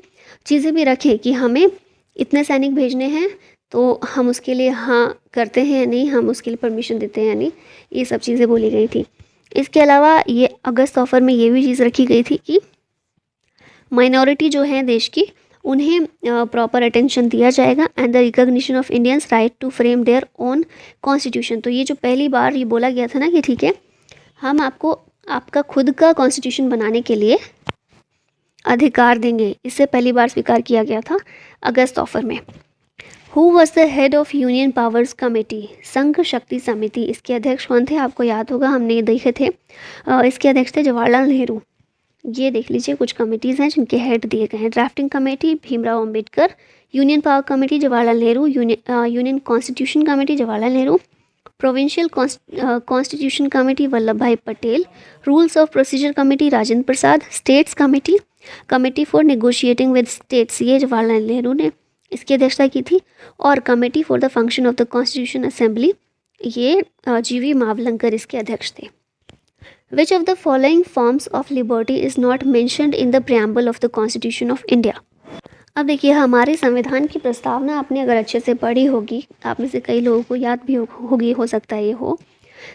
चीज़ें भी रखें कि हमें इतने सैनिक भेजने हैं, तो हम उसके लिए हाँ करते हैं या नहीं, हम उसके लिए परमिशन देते हैं या नहीं, ये सब चीज़ें बोली गई थी। इसके अलावा ये अगस्त ऑफर में ये भी चीज़ रखी गई थी कि माइनॉरिटी जो है देश की, उन्हें प्रॉपर अटेंशन दिया जाएगा, and the recognition of Indians right to frame their own constitution. तो ये जो पहली बार ये बोला गया था ना कि ठीक है, हम आपको आपका खुद का कॉन्स्टिट्यूशन बनाने के लिए अधिकार देंगे, इससे पहली बार स्वीकार किया गया था अगस्त ऑफर में। Who was the head of union powers committee, संघ शक्ति समिति, इसके अध्यक्ष कौन थे, आपको याद होगा, हमने ये देखे थे। इसके अध्यक्ष थे जवाहरलाल नेहरू। ये देख लीजिए कुछ कमेटीज़ हैं जिनके हेड दिए गए हैं। Drafting committee Bhimrao Ambedkar, union power committee Jawaharlal Nehru, union constitution committee Jawaharlal Nehru, provincial constitution committee Vallabh भाई Patel, rules of procedure committee Rajendra Prasad, states committee, committee for negotiating with states, ये जवाहरलाल नेहरू ने इसकी अध्यक्षता की थी, और committee for the function of the constitution assembly, ये जीवी मावलंकर इसके अध्यक्ष थे। Which of the following forms of liberty is not mentioned in the preamble of the Constitution of India? अब देखिए, हमारे संविधान की प्रस्तावना आपने अगर अच्छे से पढ़ी होगी, आप में से कई लोगों को याद भी होगी, हो सकता है ये हो,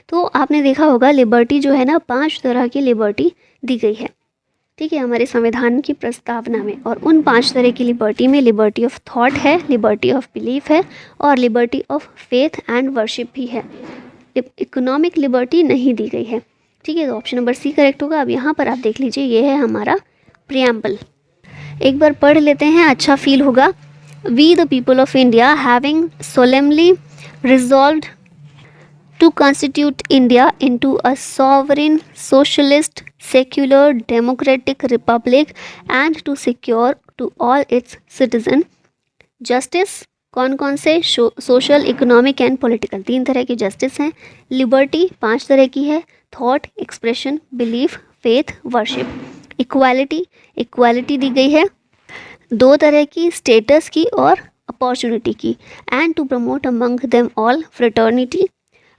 तो आपने देखा होगा लिबर्टी जो है ना, 5 तरह की लिबर्टी दी गई है। ठीक है, हमारे संविधान की प्रस्तावना में। और उन 5 तरह की लिबर्टी में लिबर्टी ऑफ थॉट है, लिबर्टी ऑफ बिलीफ है और liberty of faith and worship भी है। इकोनॉमिक लिबर्टी नहीं दी गई है। ठीक है, तो ऑप्शन नंबर सी करेक्ट होगा। अब यहाँ पर आप देख लीजिए, ये है हमारा प्रियम्बल। एक बार पढ़ लेते हैं, अच्छा फील होगा। We the people of India having solemnly resolved to constitute India into a sovereign, socialist, secular, democratic republic and to secure to all its citizens justice। कौन कौन से? सोशल, इकोनॉमिक एंड पॉलिटिकल, 3 तरह की justice हैं। Liberty 5 तरह की है, thought, expression, belief, faith, worship. Equality दी गई है 2 तरह की, स्टेटस की और अपॉर्चुनिटी की। And to promote among them all fraternity,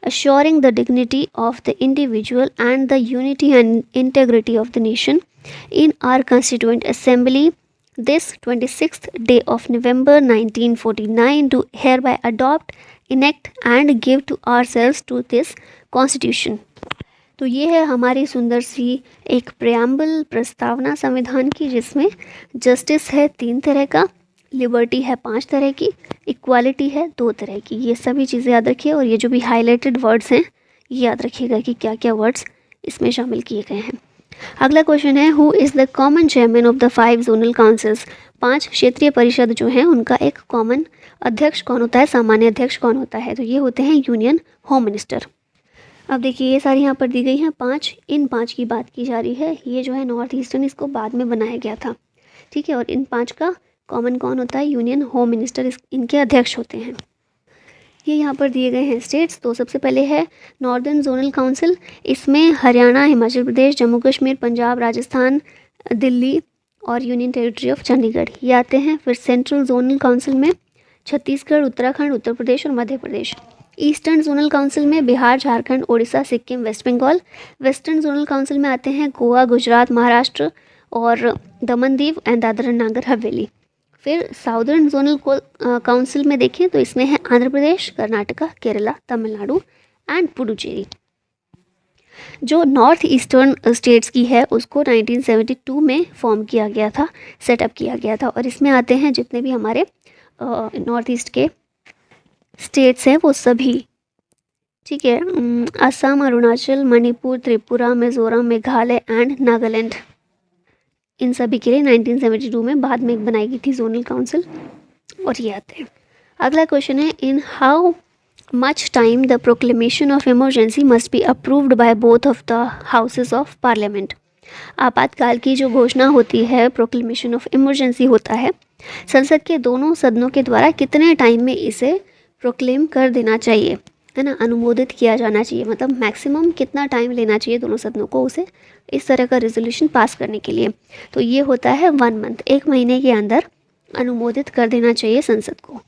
assuring the dignity of the individual and the unity and integrity of the nation. In our Constituent Assembly, this 26th day of November 1949, do hereby adopt, enact and give to ourselves to this Constitution। तो ये है हमारी सुंदर सी एक preamble, प्रस्तावना संविधान की, जिसमें जस्टिस है 3 तरह का, लिबर्टी है 5 तरह की, इक्वालिटी है 2 तरह की। ये सभी चीज़ें याद रखिए। और ये जो भी हाईलाइटेड वर्ड्स हैं, ये याद रखिएगा कि क्या क्या वर्ड्स इसमें शामिल किए गए हैं। अगला क्वेश्चन है, who is the common chairman of the 5 zonal councils. 5 क्षेत्रीय परिषद जो हैं, उनका एक कॉमन अध्यक्ष कौन होता है, सामान्य अध्यक्ष कौन होता है? तो ये होते हैं यूनियन होम मिनिस्टर। अब देखिए, ये सारी यहाँ पर दी गई हैं 5। इन 5 की बात की जा रही है। ये जो है नॉर्थ ईस्टर्न, इसको बाद में बनाया गया था। ठीक है, और इन 5 का कॉमन कौन होता है? यूनियन होम मिनिस्टर, इनके अध्यक्ष होते हैं। ये यहाँ पर दिए गए हैं स्टेट्स। तो सबसे पहले है नॉर्दर्न जोनल काउंसिल। इसमें हरियाणा, हिमाचल प्रदेश, जम्मू कश्मीर, पंजाब, राजस्थान, दिल्ली और यूनियन टेरिटरी ऑफ चंडीगढ़ ये आते हैं। फिर सेंट्रल जोनल काउंसिल में छत्तीसगढ़, उत्तराखंड, उत्तर प्रदेश और Madhya Pradesh. Eastern zonal council में Bihar, Jharkhand, Odisha, Sikkim, West Bengal. Western zonal council में आते हैं गोवा, गुजरात, महाराष्ट्र और दमन दीव एंड दादरा नागर हवेली। फिर साउदर्न जोनल काउंसिल में देखें तो इसमें है आंध्र प्रदेश, कर्नाटका, केरला, तमिलनाडु एंड पुडुचेरी। जो नॉर्थ ईस्टर्न स्टेट्स की है, उसको 1972 में फॉर्म किया गया था, सेटअप किया गया था। और इसमें आते हैं जितने भी हमारे नॉर्थ ईस्ट के स्टेट्स हैं, वो सभी। ठीक है, असम, अरुणाचल, मणिपुर, त्रिपुरा, मिजोरम, मेघालय एंड नागालैंड। इन सभी के लिए 1972 में बाद में बनाई गई थी जोनल काउंसिल। और ये आते हैं। अगला क्वेश्चन है, in how much time the proclamation of emergency must be approved by both of the houses of parliament. आपातकाल की जो घोषणा होती है, प्रोक्लेमेशन ऑफ इमरजेंसी होता है, संसद के दोनों सदनों के द्वारा कितने टाइम में इसे प्रोक्लेम कर देना चाहिए, है ना, अनुमोदित किया जाना चाहिए। मतलब मैक्सिमम कितना टाइम लेना चाहिए दोनों सदनों को उसे इस तरह का रेजोल्यूशन पास करने के लिए। तो ये होता है 1 मंथ, 1 महीने के अंदर अनुमोदित कर देना चाहिए संसद को।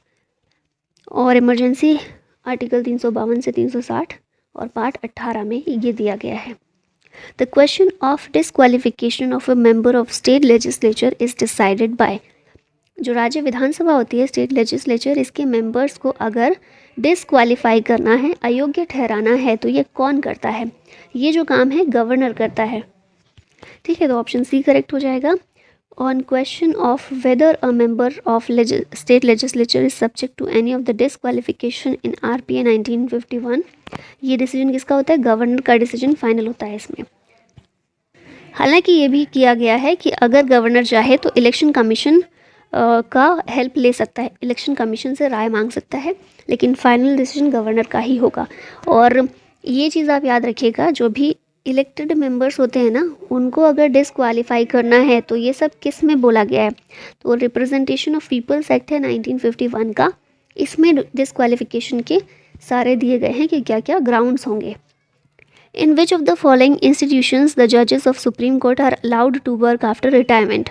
और इमरजेंसी आर्टिकल 352 से 360 और पार्ट 18 में ये दिया गया है। The question of disqualification of a member of state legislature is decided by. जो राज्य विधानसभा होती है, स्टेट लेजिस्लेचर, इसके मेंबर्स को अगर डिस्क्वालीफाई करना है, अयोग्य ठहराना है, तो ये कौन करता है? ये जो काम है गवर्नर करता है। ठीक है, तो ऑप्शन सी करेक्ट हो जाएगा। On question of whether a member of state legislature is subject to any of the disqualification in RPA 1951, ये डिसीजन किसका होता है? गवर्नर का डिसीजन फाइनल होता है इसमें। हालांकि ये भी किया गया है कि अगर गवर्नर चाहे तो इलेक्शन कमीशन का हेल्प ले सकता है, इलेक्शन कमीशन से राय मांग सकता है, लेकिन फाइनल डिसीजन गवर्नर का ही होगा। और ये चीज़ आप याद रखिएगा, जो भी इलेक्टेड मेंबर्स होते हैं ना, उनको अगर डिस्क्वालीफाई करना है तो ये सब किस में बोला गया है? तो रिप्रेजेंटेशन ऑफ पीपल्स एक्ट है 1951 का, इसमें डिस्क्वालिफिकेशन के सारे दिए गए हैं कि क्या क्या ग्राउंड्स होंगे। In which of the following institutions the जजेस of supreme court are allowed to work after retirement.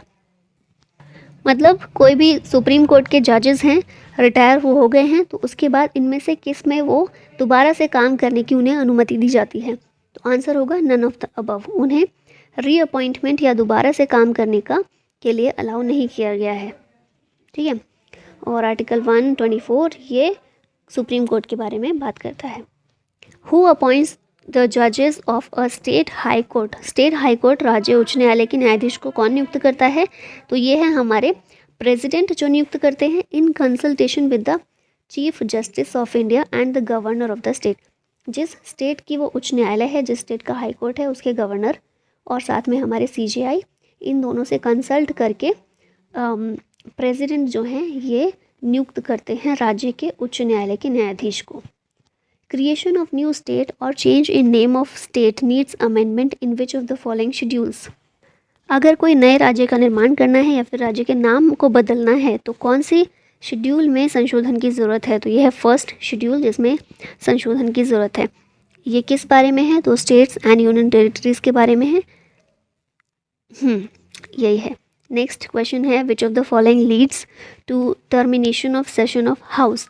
मतलब कोई भी सुप्रीम कोर्ट के जजेस हैं, रिटायर वो हो गए हैं, तो उसके बाद इनमें से किस में वो दोबारा से काम करने की उन्हें अनुमति दी जाती है? तो आंसर होगा नन ऑफ द अबव। उन्हें रीअपॉइंटमेंट या दोबारा से काम करने के लिए अलाउ नहीं किया गया है। ठीक है, और आर्टिकल 124 ये सुप्रीम कोर्ट के बारे में बात करता है। हु अपॉइंट्स द जजेस of a state high court. State high court राज्य उच्च न्यायालय के न्यायाधीश को कौन नियुक्त करता है? तो ये है हमारे प्रेसिडेंट जो नियुक्त करते हैं in consultation with the chief justice of India and the governor of the state. जिस स्टेट की वो उच्च न्यायालय है, जिस स्टेट का हाई कोर्ट है, उसके गवर्नर और साथ में हमारे CJI, इन दोनों से कंसल्ट करके प्रेसिडेंट जो हैं ये नियुक्त करते हैं राज्य के उच्च न्यायालय के न्यायाधीश को। क्रिएशन ऑफ न्यू स्टेट और change in name of state needs amendment in which of the following schedules. अगर कोई नए राज्य का निर्माण करना है या फिर राज्य के नाम को बदलना है तो कौन सी शेड्यूल में संशोधन की ज़रूरत है? तो ये है फर्स्ट शेड्यूल जिसमें संशोधन की ज़रूरत है। ये किस बारे में है? तो स्टेट्स एंड यूनियन टेरिटरीज़ के बारे में है। यही है। नेक्स्ट क्वेश्चन है which of the following leads to termination of session of house.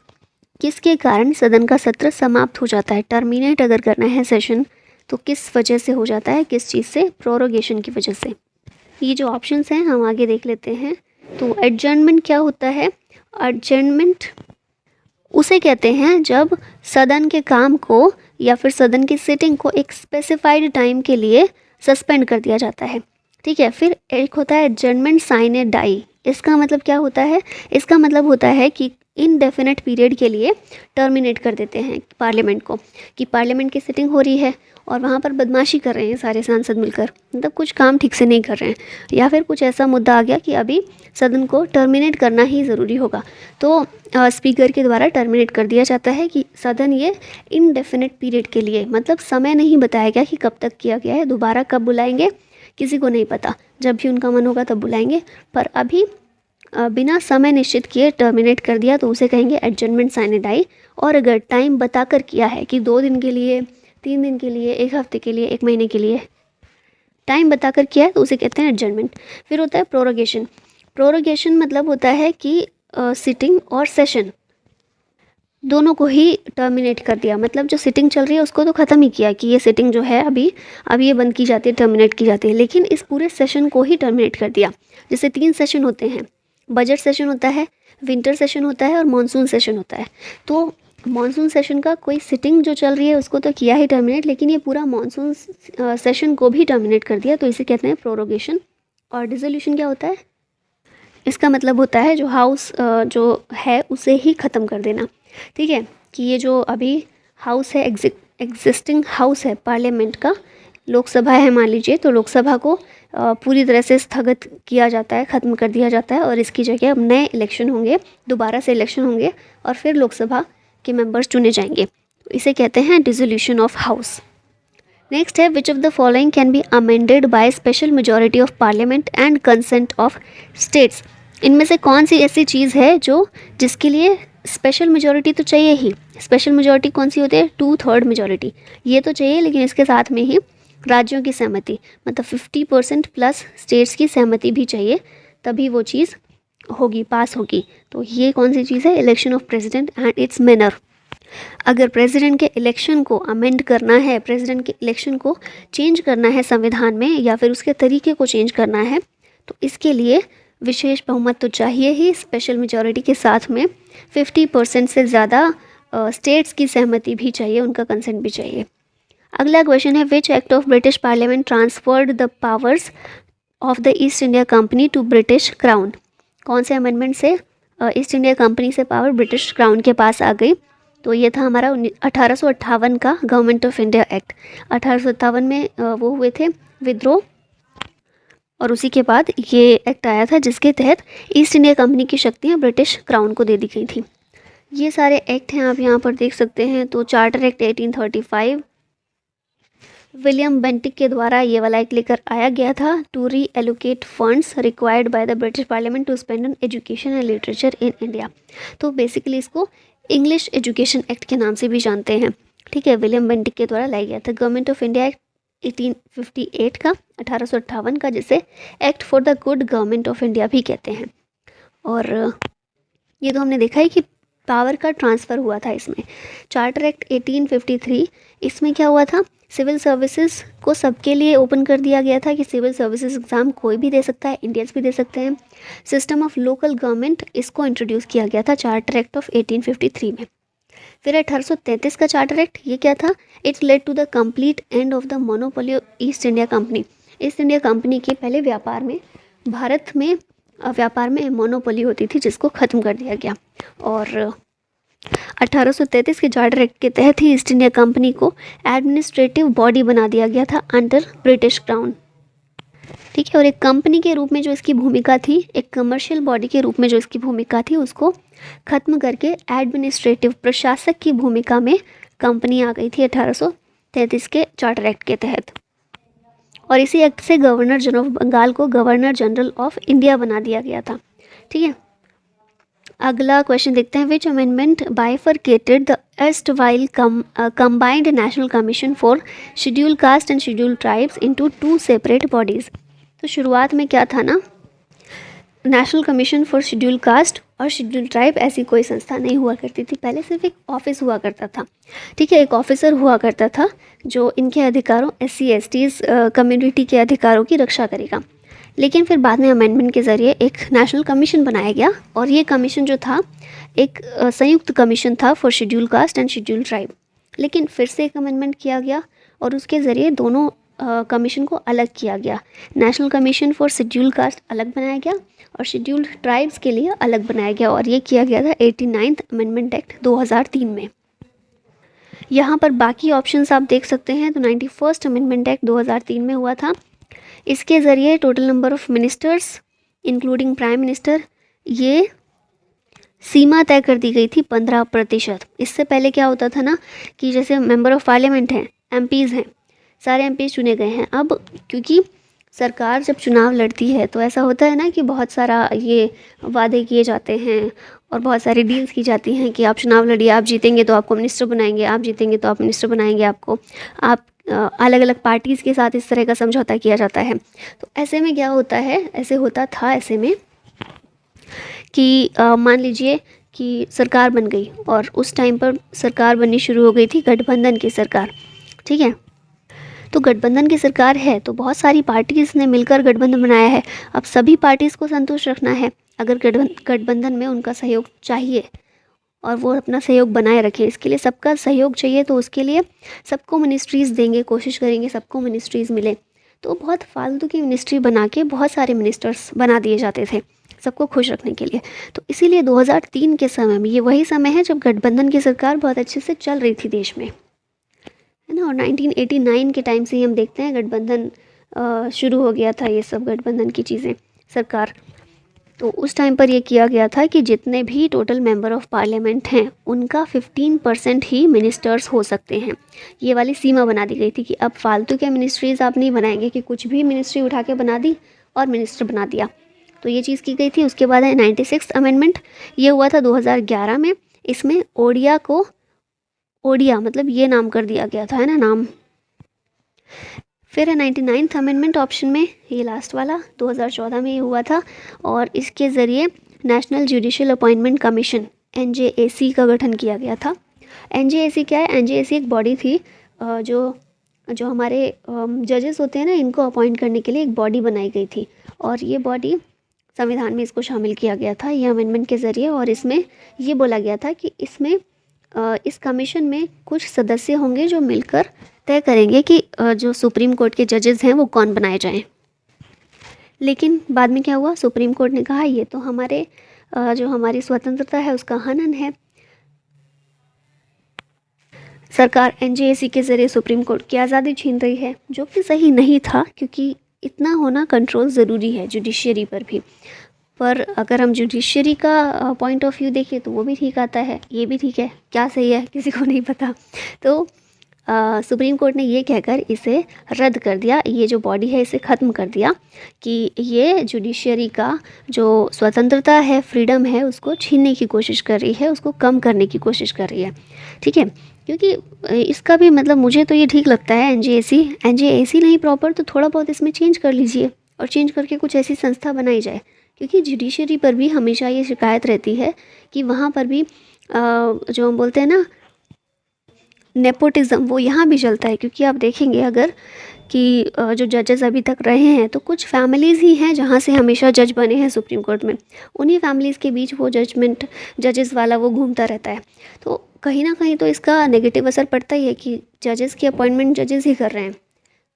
किसके कारण सदन का सत्र समाप्त हो जाता है? टर्मिनेट अगर करना है सेशन तो किस वजह से हो जाता है? किस चीज़ से? प्रोरोगेशन की वजह से। ये जो ऑप्शंस हैं हम आगे देख लेते हैं। तो एडजर्नमेंट क्या होता है? एडजर्नमेंट उसे कहते हैं जब सदन के काम को या फिर सदन की सिटिंग को एक स्पेसिफाइड टाइम के लिए सस्पेंड कर दिया जाता है। ठीक है। फिर एक होता है एडजर्नमेंट साइने डाई। इसका मतलब क्या होता है? इसका मतलब होता है कि इनडेफिनेट पीरियड के लिए टर्मिनेट कर देते हैं पार्लियामेंट को, कि पार्लियामेंट की सिटिंग हो रही है और वहाँ पर बदमाशी कर रहे हैं सारे सांसद मिलकर, मतलब कुछ काम ठीक से नहीं कर रहे हैं, या फिर कुछ ऐसा मुद्दा आ गया कि अभी सदन को टर्मिनेट करना ही ज़रूरी होगा, तो स्पीकर के द्वारा टर्मिनेट कर दिया जाता है कि सदन ये इनडेफिनेट पीरियड के लिए, मतलब समय नहीं बताया गया कि कब तक किया गया है, दोबारा कब बुलाएंगे किसी को नहीं पता, जब भी उनका मन होगा तब बुलाएंगे, पर अभी बिना समय निश्चित किए टर्मिनेट कर दिया तो उसे कहेंगे एडजर्नमेंट साइने डाई। और अगर टाइम बताकर किया है कि 2 दिन के लिए, 3 दिन के लिए, 1 हफ्ते के लिए, 1 महीने के लिए टाइम बताकर किया है तो उसे कहते हैं एडजर्नमेंट। फिर होता है प्रोरोगेशन। प्रोरोगेशन मतलब होता है कि सिटिंग और सेशन दोनों को ही टर्मिनेट कर दिया, मतलब जो सिटिंग चल रही है उसको तो ख़त्म ही किया कि ये सिटिंग जो है अभी ये बंद की जाती है, टर्मिनेट की जाती है, लेकिन इस पूरे सेशन को ही टर्मिनेट कर दिया। जैसे 3 सेशन होते हैं, बजट सेशन होता है, विंटर सेशन होता है और मानसून सेशन होता है। तो मानसून सेशन का कोई सिटिंग जो चल रही है उसको तो किया ही टर्मिनेट, लेकिन ये पूरा मानसून सेशन को भी टर्मिनेट कर दिया, तो इसे कहते हैं प्रोरोगेशन। और डिसोल्यूशन क्या होता है? इसका मतलब होता है जो हाउस जो है उसे ही ख़त्म कर देना। ठीक है, कि ये जो अभी हाउस है, एग्जिस्टिंग हाउस है पार्लियामेंट का, लोकसभा है मान लीजिए, तो लोकसभा को पूरी तरह से स्थगित किया जाता है, ख़त्म कर दिया जाता है और इसकी जगह अब नए इलेक्शन होंगे, दोबारा से इलेक्शन होंगे और फिर लोकसभा के मेंबर्स चुने जाएंगे, तो इसे कहते हैं डिसोल्यूशन ऑफ हाउस। नेक्स्ट है which of the following can be amended by special majority of parliament and consent of states. इनमें से कौन सी ऐसी चीज़ है जो जिसके लिए स्पेशल मेजॉरिटी तो चाहिए ही। स्पेशल मेजॉरिटी कौन सी होती है? 2/3 मेजॉरिटी, ये तो चाहिए, लेकिन इसके साथ में ही राज्यों की सहमति, मतलब 50% प्लस स्टेट्स की सहमति भी चाहिए, तभी वो चीज़ होगी, पास होगी। तो ये कौन सी चीज़ है? Election of president and it's manner. अगर प्रेसिडेंट के इलेक्शन को अमेंड करना है, प्रेसिडेंट के इलेक्शन को चेंज करना है संविधान में, या फिर उसके तरीके को चेंज करना है, तो इसके लिए विशेष बहुमत तो चाहिए ही, स्पेशल मेजॉरिटी के साथ में 50% से ज़्यादा स्टेट्स की सहमति भी चाहिए, उनका कंसेंट भी चाहिए। अगला क्वेश्चन है which act of British parliament transferred the powers of the East India company to British crown. कौन से अमेंडमेंट से ईस्ट इंडिया कंपनी से पावर ब्रिटिश क्राउन के पास आ गई? तो ये था हमारा 1858 का गवर्नमेंट ऑफ इंडिया एक्ट। 1857 में वो हुए थे विद्रोह, और उसी के बाद ये एक्ट आया था जिसके तहत ईस्ट इंडिया कंपनी की शक्तियाँ ब्रिटिश क्राउन को दे दी गई थी। ये सारे एक्ट हैं, आप यहाँ पर देख सकते हैं। तो चार्टर एक्ट 1835 विलियम बेंटिक के द्वारा ये वाला एक्ट लेकर आया गया था, to reallocate funds required by the British parliament to spend on education and literature in India. तो बेसिकली इसको इंग्लिश एजुकेशन एक्ट के नाम से भी जानते हैं। ठीक है, विलियम बेंटिक के द्वारा लाया गया था। गवर्नमेंट ऑफ इंडिया एक्ट 1858 का, 1858 का, जिसे act for the good government of India भी कहते हैं। और ये तो हमने देखा है कि पावर का ट्रांसफ़र हुआ था इसमें। चार्टर एक्ट 1853, इसमें क्या हुआ था? सिविल सर्विसेज को सबके लिए ओपन कर दिया गया था कि सिविल सर्विसेज एग्ज़ाम कोई भी दे सकता है, इंडियंस भी दे सकते हैं। सिस्टम ऑफ लोकल गवर्नमेंट, इसको इंट्रोड्यूस किया गया था चार्टर एक्ट ऑफ 1853 में। फिर 1833 का चार्टर एक्ट, ये क्या था? It led to the complete end of the monopoly East India company. East India company के पहले भारत में व्यापार में मोनोपोली होती थी, जिसको ख़त्म कर दिया गया। और 1833 के चार्टर एक्ट के तहत ही ईस्ट इंडिया कंपनी को एडमिनिस्ट्रेटिव बॉडी बना दिया गया था अंडर ब्रिटिश क्राउन। ठीक है, और एक कंपनी के रूप में जो इसकी भूमिका थी, एक कमर्शियल बॉडी के रूप में जो इसकी भूमिका थी, उसको खत्म करके एडमिनिस्ट्रेटिव प्रशासक की भूमिका में कंपनी आ गई थी 1833 के चार्टर एक्ट के तहत। और इसी एक्ट से गवर्नर जनरल ऑफ बंगाल को गवर्नर जनरल ऑफ इंडिया बना दिया गया था। ठीक है, अगला क्वेश्चन देखते हैं। विच amendment bifurcated the erstwhile combined national commission for scheduled caste and scheduled tribes into two separate bodies। तो शुरुआत में क्या था ना, national commission for schedule caste और शेड्यूल ट्राइब ऐसी कोई संस्था नहीं हुआ करती थी। पहले सिर्फ एक ऑफिस हुआ करता था। ठीक है, एक ऑफिसर हुआ करता था जो इनके अधिकारों SC/STs कम्युनिटी के अधिकारों की रक्षा करेगा। लेकिन फिर बाद में अमेंडमेंट के ज़रिए एक नेशनल कमीशन बनाया गया, और ये कमीशन जो था एक संयुक्त कमीशन था for schedule caste and schedule tribe. लेकिन फिर से एक अमेंडमेंट किया गया और उसके ज़रिए दोनों कमीशन को अलग किया गया। National commission for schedule caste अलग बनाया गया और शेड्यूल्ड ट्राइब्स के लिए अलग बनाया गया, और ये किया गया था 89th अमेंडमेंट एक्ट 2003 में। यहाँ पर बाकी ऑप्शंस आप देख सकते हैं। तो 91st अमेंडमेंट एक्ट 2003 में हुआ था। इसके ज़रिए total number of ministers including prime minister, ये सीमा तय कर दी गई थी 15%। इससे पहले क्या होता था ना कि जैसे मेंबर ऑफ पार्लियामेंट हैं, MPs हैं, सारे MPs चुने गए हैं। अब क्योंकि सरकार जब चुनाव लड़ती है तो ऐसा होता है ना कि बहुत सारा ये वादे किए जाते हैं और बहुत सारी डील्स की जाती हैं कि आप चुनाव लड़िए, आप जीतेंगे तो आपको मिनिस्टर बनाएंगे, आप जीतेंगे तो आप मिनिस्टर बनाएंगे आपको। आप अलग अलग पार्टीज़ के साथ इस तरह का समझौता किया जाता है। तो ऐसे में क्या होता है, ऐसे होता था ऐसे में कि मान लीजिए कि सरकार बन गई और उस टाइम पर सरकार बननी शुरू हो गई थी गठबंधन की सरकार। ठीक है, तो गठबंधन की सरकार है तो बहुत सारी पार्टीज़ ने मिलकर गठबंधन बनाया है। अब सभी पार्टीज़ को संतुष्ट रखना है। अगर गठबंधन में उनका सहयोग चाहिए और वो अपना सहयोग बनाए रखें, इसके लिए सबका सहयोग चाहिए, तो उसके लिए सबको मिनिस्ट्रीज़ देंगे, कोशिश करेंगे सबको मिनिस्ट्रीज़ मिले। तो बहुत फालतू की मिनिस्ट्री बना के बहुत सारे मिनिस्टर्स बना दिए जाते थे सबको खुश रखने के लिए। तो इसीलिए 2003 के समय में, ये वही समय है जब गठबंधन की सरकार बहुत अच्छे से चल रही थी देश में, है ना। और 1989 के टाइम से ही हम देखते हैं गठबंधन शुरू हो गया था, ये सब गठबंधन की चीज़ें, सरकार। तो उस टाइम पर ये किया गया था कि जितने भी टोटल मेंबर ऑफ पार्लियामेंट हैं उनका 15% ही मिनिस्टर्स हो सकते हैं। ये वाली सीमा बना दी गई थी कि अब फालतू के मिनिस्ट्रीज़ आप नहीं बनाएंगे कि कुछ भी मिनिस्ट्री उठा के बना दी और मिनिस्टर बना दिया। तो ये चीज़ की गई थी। उसके बाद है 96th अमेंडमेंट, ये हुआ था 2011 में। इसमें ओडिया को ओडिया मतलब ये नाम कर दिया गया था, है ना, नाम। फिर है 99th अमेंडमेंट ऑप्शन में, ये लास्ट वाला 2014 में ये हुआ था, और इसके ज़रिए national judicial appointment commission NJAC का गठन किया गया था। NJAC क्या है? NJAC एक बॉडी थी जो हमारे जजेस होते हैं ना, इनको अपॉइंट करने के लिए एक बॉडी बनाई गई थी, और ये बॉडी संविधान में इसको शामिल किया गया था ये अमेंडमेंट के ज़रिए। और इसमें ये बोला गया था कि इसमें इस कमीशन में कुछ सदस्य होंगे जो मिलकर तय करेंगे कि जो सुप्रीम कोर्ट के जजेस हैं वो कौन बनाए जाएं। लेकिन बाद में क्या हुआ, सुप्रीम कोर्ट ने कहा ये तो हमारे जो हमारी स्वतंत्रता है उसका हनन है। सरकार NJAC के ज़रिए सुप्रीम कोर्ट की आज़ादी छीन रही है, जो कि सही नहीं था, क्योंकि इतना होना कंट्रोल ज़रूरी है जुडिशरी पर भी। पर अगर हम जुडिशरी का पॉइंट ऑफ व्यू देखें तो वो भी ठीक आता है, ये भी ठीक है। क्या सही है किसी को नहीं पता। तो सुप्रीम कोर्ट ने ये कहकर इसे रद्द कर दिया, ये जो बॉडी है इसे ख़त्म कर दिया कि ये जुडिशरी का जो स्वतंत्रता है, फ्रीडम है, उसको छीनने की कोशिश कर रही है, उसको कम करने की कोशिश कर रही है। ठीक है, क्योंकि इसका भी मतलब मुझे तो ये ठीक लगता है। NJAC नहीं प्रॉपर, तो थोड़ा बहुत इसमें चेंज कर लीजिए और चेंज करके कुछ ऐसी संस्था बनाई जाए, क्योंकि जुडिशरी पर भी हमेशा ये शिकायत रहती है कि वहाँ पर भी जो हम बोलते हैं ना नेपोटिज़्म वो यहाँ भी चलता है, क्योंकि आप देखेंगे अगर कि जो जजेस अभी तक रहे हैं तो कुछ फैमिलीज़ ही हैं जहाँ से हमेशा जज बने हैं सुप्रीम कोर्ट में। उन्हीं फैमिलीज़ के बीच वो जजेस वाला वो घूमता रहता है। तो कहीं ना कहीं तो इसका नेगेटिव असर पड़ता ही है कि जजेस की अपॉइंटमेंट जजेस ही कर रहे हैं।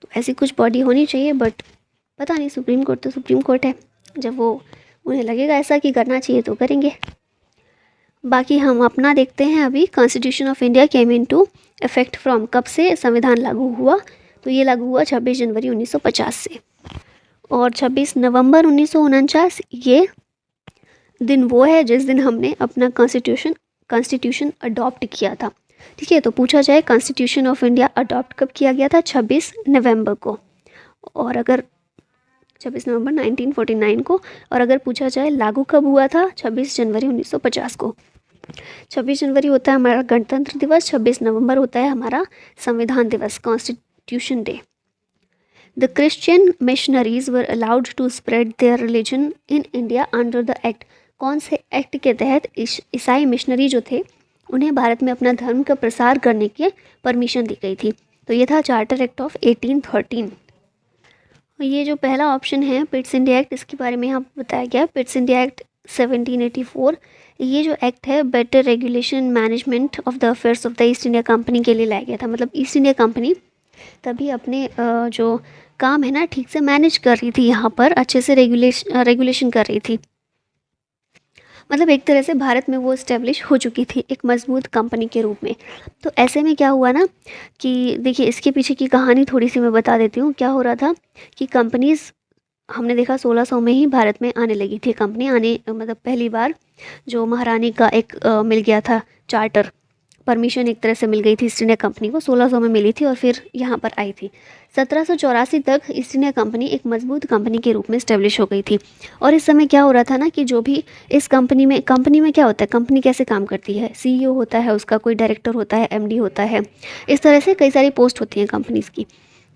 तो ऐसी कुछ बॉडी होनी चाहिए, बट पता नहीं, सुप्रीम कोर्ट तो सुप्रीम कोर्ट है, जब वो उन्हें लगेगा ऐसा कि करना चाहिए तो करेंगे। बाकी हम अपना देखते हैं। अभी constitution of India came into effect from, कब से संविधान लागू हुआ? तो ये लागू हुआ 26 जनवरी 1950 से, और 26 नवंबर 1949 ये दिन वो है जिस दिन हमने अपना कॉन्स्टिट्यूशन अडॉप्ट किया था। ठीक है, तो पूछा जाए कॉन्स्टिट्यूशन ऑफ इंडिया अडॉप्ट कब किया गया था? 26 नवंबर को, और अगर 26 नवंबर 1949 को, और अगर पूछा जाए लागू कब हुआ था? 26 जनवरी 1950 को। 26 जनवरी होता है हमारा गणतंत्र दिवस, 26 नवंबर होता है हमारा संविधान दिवस, constitution day. The Christian missionaries were allowed to spread their religion in India under the act. कौन से एक्ट के तहत ईसाई मिशनरी जो थे उन्हें भारत में अपना धर्म का प्रसार करने की परमिशन दी गई थी? तो ये था चार्टर एक्ट ऑफ 1813। ये जो पहला ऑप्शन है पिट्स इंडिया एक्ट, इसके बारे में यहाँ बताया गया। पिट्स इंडिया एक्ट 1784, ये जो एक्ट है better regulation management of the affairs of the East India company के लिए लाया गया था। मतलब ईस्ट इंडिया कंपनी तभी अपने जो काम है ना ठीक से मैनेज कर रही थी, यहाँ पर अच्छे से रेगुलेशन कर रही थी। मतलब एक तरह से भारत में वो इस्टेब्लिश हो चुकी थी एक मजबूत कंपनी के रूप में। तो ऐसे में क्या हुआ ना कि देखिए, इसके पीछे की कहानी थोड़ी सी मैं बता देती हूँ। क्या हो रहा था कि कंपनीज़ हमने देखा 1600 में ही भारत में आने लगी थी कंपनी आने, मतलब पहली बार जो महारानी का एक मिल गया था चार्टर, परमिशन एक तरह से मिल गई थी ईस्ट इंडिया कंपनी को, 1600 में मिली थी और फिर यहाँ पर आई थी। 1784 तक ईस्ट इंडिया कंपनी एक मजबूत कंपनी के रूप में इस्टेब्लिश हो गई थी। और इस समय क्या हो रहा था ना कि जो भी इस कंपनी में क्या होता है, कंपनी कैसे काम करती है, सीईओ होता है उसका, कोई डायरेक्टर होता है, एमडी होता है, इस तरह से कई सारी पोस्ट होती हैं कंपनीज़ की।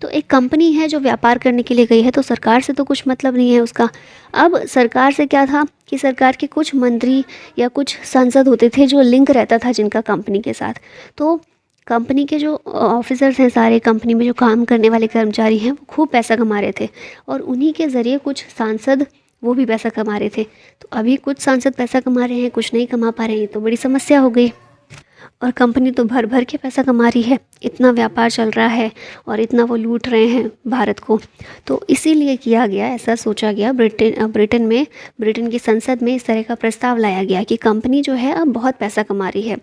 तो एक कंपनी है जो व्यापार करने के लिए गई है, तो सरकार से तो कुछ मतलब नहीं है उसका। अब सरकार से क्या था कि सरकार के कुछ मंत्री या कुछ सांसद होते थे जो लिंक रहता था जिनका कंपनी के साथ। तो कंपनी के जो ऑफिसर्स हैं, सारे कंपनी में जो काम करने वाले कर्मचारी हैं, वो खूब पैसा कमा रहे थे, और उन्हीं के ज़रिए कुछ सांसद वो भी पैसा कमा रहे थे। तो अभी कुछ सांसद पैसा कमा रहे हैं, कुछ नहीं कमा पा रहे हैं, तो बड़ी समस्या हो गई। और कंपनी तो भर भर के पैसा कमा रही है, इतना व्यापार चल रहा है और इतना वो लूट रहे हैं भारत को। तो इसीलिए किया गया, ऐसा सोचा गया, ब्रिटेन की संसद में इस तरह का प्रस्ताव लाया गया कि कंपनी जो है अब बहुत पैसा कमा रही है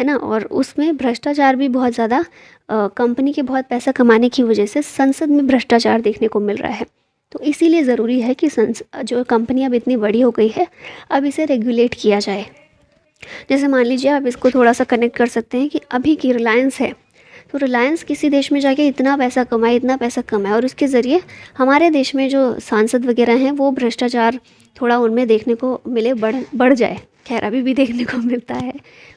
ना, और उसमें भ्रष्टाचार भी बहुत ज़्यादा, कंपनी के बहुत पैसा कमाने की वजह से संसद में भ्रष्टाचार देखने को मिल रहा है। तो इसीलिए ज़रूरी है कि जो कंपनी अब इतनी बड़ी हो गई है, अब इसे रेगुलेट किया जाए। जैसे मान लीजिए आप इसको थोड़ा सा कनेक्ट कर सकते हैं कि अभी की रिलायंस है, तो रिलायंस किसी देश में जाके इतना पैसा कमाए और उसके ज़रिए हमारे देश में जो सांसद वगैरह हैं वो भ्रष्टाचार थोड़ा उनमें देखने को मिले, बढ़ जाए। खैर अभी भी देखने को मिलता है,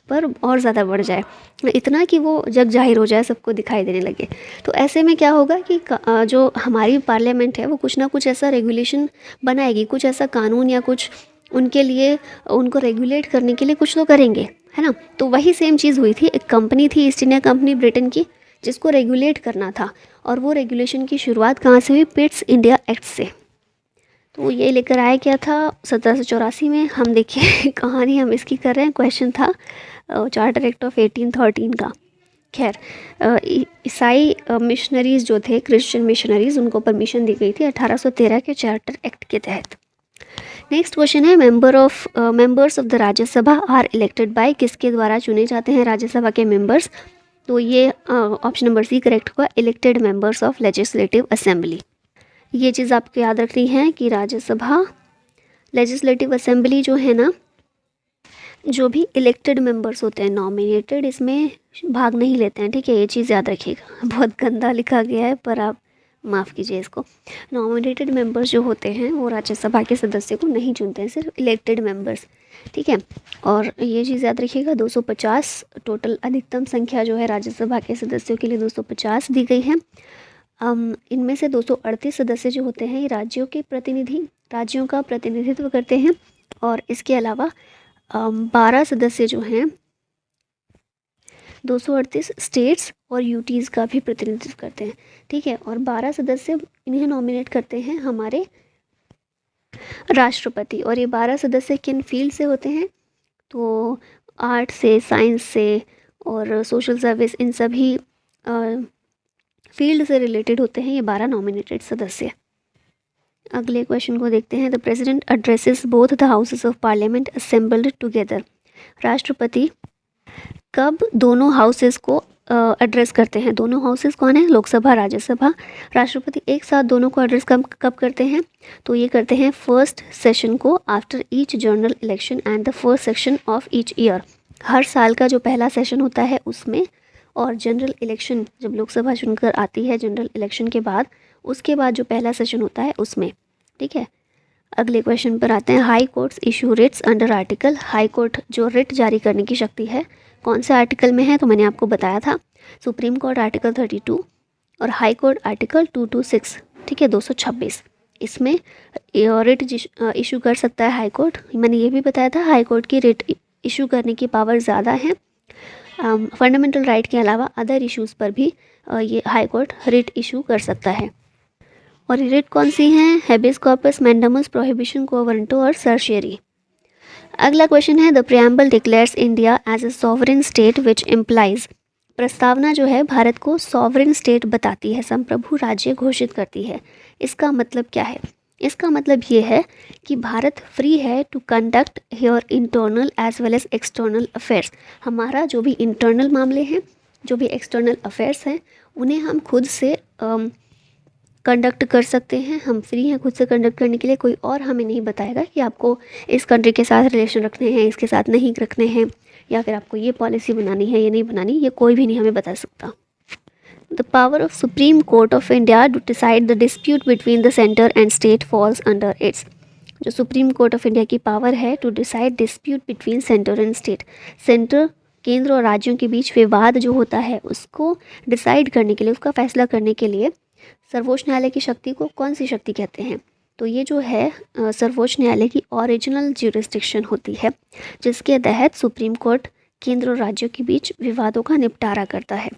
पर और ज़्यादा बढ़ जाए, इतना कि वो जग जाहिर हो जाए, सबको दिखाई देने लगे। तो ऐसे में क्या होगा कि जो हमारी पार्लियामेंट है वो कुछ ना कुछ ऐसा रेगुलेशन बनाएगी, कुछ ऐसा कानून या कुछ उनके लिए, उनको रेगुलेट करने के लिए कुछ तो करेंगे, है ना। तो वही सेम चीज़ हुई थी। एक कंपनी थी ईस्ट इंडिया कंपनी ब्रिटेन की, जिसको रेगुलेट करना था, और वो रेगुलेशन की शुरुआत कहाँ से हुई? पिट्स इंडिया एक्ट से। तो ये लेकर आया क्या था 1784 में। हम देखिए कहानी हम इसकी कर रहे हैं, क्वेश्चन था चार्टर एक्ट ऑफ 1813 का। खैर ईसाई मिशनरीज़ जो थे, क्रिश्चियन मिशनरीज़, उनको परमिशन दी गई थी 1813 के चार्टर एक्ट के तहत। नेक्स्ट क्वेश्चन है, members of the Rajya Sabha are elected by, किसके द्वारा चुने जाते हैं राज्यसभा के मेंबर्स? तो ये ऑप्शन नंबर सी करेक्ट होगा, elected members of legislative assembly. ये चीज़ आपको याद रखनी है कि राज्यसभा, लेजिस्लेटिव असेंबली जो है ना, जो भी इलेक्टेड मेंबर्स होते हैं, नॉमिनेटेड इसमें भाग नहीं लेते हैं। ठीक है, ये चीज़ याद रखिएगा। बहुत गंदा लिखा गया है, पर आप माफ़ कीजिए इसको। नॉमिनेटेड मेंबर्स जो होते हैं वो राज्यसभा के सदस्य को नहीं चुनते हैं, सिर्फ इलेक्टेड मेंबर्स। ठीक है, और ये चीज़ याद रखिएगा, 250 टोटल अधिकतम संख्या जो है राज्यसभा के सदस्यों के लिए 250 दी गई है। इनमें से 238 सदस्य जो होते हैं ये राज्यों का प्रतिनिधित्व करते हैं, और इसके अलावा 12 सदस्य जो हैं 238 स्टेट्स और यूटीज़ का भी प्रतिनिधित्व करते हैं, ठीक है। और 12 सदस्य इन्हें नॉमिनेट करते हैं हमारे राष्ट्रपति। और ये 12 सदस्य किन फील्ड से होते हैं, तो आर्ट से, साइंस से और सोशल सर्विस, इन सभी फील्ड से रिलेटेड होते हैं ये 12 नॉमिनेटेड सदस्य। अगले क्वेश्चन को देखते हैं। The president addresses both the houses of parliament assembled together. राष्ट्रपति कब दोनों हाउसेस को एड्रेस करते हैं? दोनों हाउसेस कौन है? लोकसभा, राज्यसभा। राष्ट्रपति एक साथ दोनों को एड्रेस कब करते हैं? तो ये करते हैं फर्स्ट सेशन को after each general election and the first session of each year. हर साल का जो पहला सेशन होता है उसमें, और जनरल इलेक्शन जब लोकसभा चुनकर आती है जनरल इलेक्शन के बाद, उसके बाद जो पहला सेशन होता है उसमें, ठीक है। अगले क्वेश्चन पर आते हैं। High courts issue Ritz under article. High court जो रिट जारी करने की शक्ति है कौन से आर्टिकल में है? तो मैंने आपको बताया था, सुप्रीम कोर्ट आर्टिकल 32 और हाई कोर्ट आर्टिकल 226, ठीक है, 226। इसमें रिट इशू कर सकता है हाई कोर्ट। मैंने ये भी बताया था हाई कोर्ट की रिट इशू करने की पावर ज़्यादा है। फंडामेंटल राइट के अलावा अदर इश्यूज़ पर भी ये हाई कोर्ट रिट इशू कर सकता है। और रिट कौन सी हैं? Habeas corpus, mandamus, prohibition, quo warranto और सर्शियरी। अगला क्वेश्चन है। The preamble declares India as a sovereign state which implies. प्रस्तावना जो है भारत को सॉवरेन स्टेट बताती है, संप्रभु राज्य घोषित करती है। इसका मतलब क्या है? इसका मतलब ये है कि भारत फ्री है to conduct her internal as well as external affairs. हमारा जो भी इंटरनल मामले हैं, जो भी एक्सटर्नल अफेयर्स हैं, उन्हें हम खुद से कंडक्ट कर सकते हैं। हम फ्री हैं खुद से कंडक्ट करने के लिए। कोई और हमें नहीं बताएगा कि आपको इस कंट्री के साथ रिलेशन रखने हैं, इसके साथ नहीं रखने हैं, या फिर आपको ये पॉलिसी बनानी है, ये नहीं बनानी, ये कोई भी नहीं हमें बता सकता। The power of supreme court of India to decide the dispute between the centre and state falls under its. जो सुप्रीम कोर्ट ऑफ इंडिया की पावर है to decide dispute between centre and state, centre, केंद्र और राज्यों के बीच विवाद जो होता है उसको डिसाइड करने के लिए, उसका फैसला करने के लिए सर्वोच्च न्यायालय की शक्ति को कौन सी शक्ति कहते हैं? तो ये जो है सर्वोच्च न्यायालय की ओरिजिनल ज्यूरिसडिक्शन होती है, जिसके तहत सुप्रीम कोर्ट केंद्र और राज्यों के बीच विवादों का निपटारा करता है।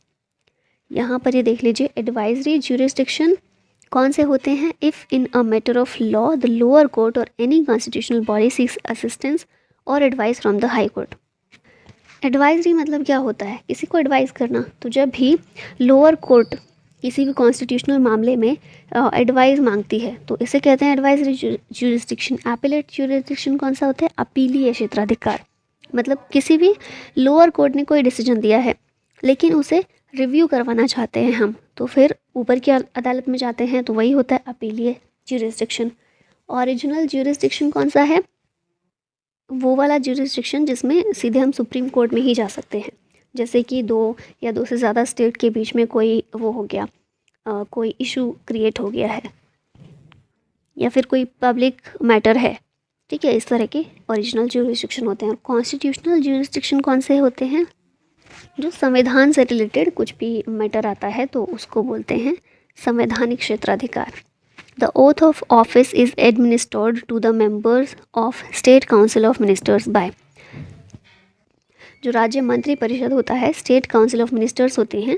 यहाँ पर ये देख लीजिए, एडवाइजरी ज्यूरिसडिक्शन कौन से होते हैं? If in a matter of law the lower court or any constitutional body seeks assistance or advice from the high court. Advisory मतलब क्या होता है? किसी को एडवाइस करना। तो जब भी लोअर कोर्ट किसी भी कॉन्स्टिट्यूशनल मामले में एडवाइस मांगती है तो इसे कहते हैं एडवाइजरी ज्यूरिसडिक्शन। एपेलेट ज्यूरिसडिक्शन कौन सा होता है? अपीलीय क्षेत्राधिकार। मतलब किसी भी लोअर कोर्ट ने कोई डिसीजन दिया है लेकिन उसे रिव्यू करवाना चाहते हैं हम, तो फिर ऊपर की अदालत में जाते हैं, तो वही होता है अपीलीय ज्यूरिसडिक्शन। ओरिजिनल ज्यूरिसडिक्शन कौन सा है? वो वाला ज्यूरिसडिक्शन जिसमें सीधे हम सुप्रीम कोर्ट में ही जा सकते हैं। जैसे कि दो या दो से ज़्यादा स्टेट के बीच में कोई वो हो गया, कोई इशू क्रिएट हो गया है, या फिर कोई पब्लिक मैटर है, ठीक है, इस तरह के ओरिजिनल ज्यूरिसडिक्शन होते हैं। और कॉन्स्टिट्यूशनल ज्यूरिसडिक्शन कौन से होते हैं? जो संविधान से रिलेटेड कुछ भी मैटर आता है तो उसको बोलते हैं संवैधानिक क्षेत्राधिकार। The oath of office is administered to the members of state council of ministers by. जो राज्य मंत्री परिषद होता है, स्टेट काउंसिल ऑफ मिनिस्टर्स होते हैं,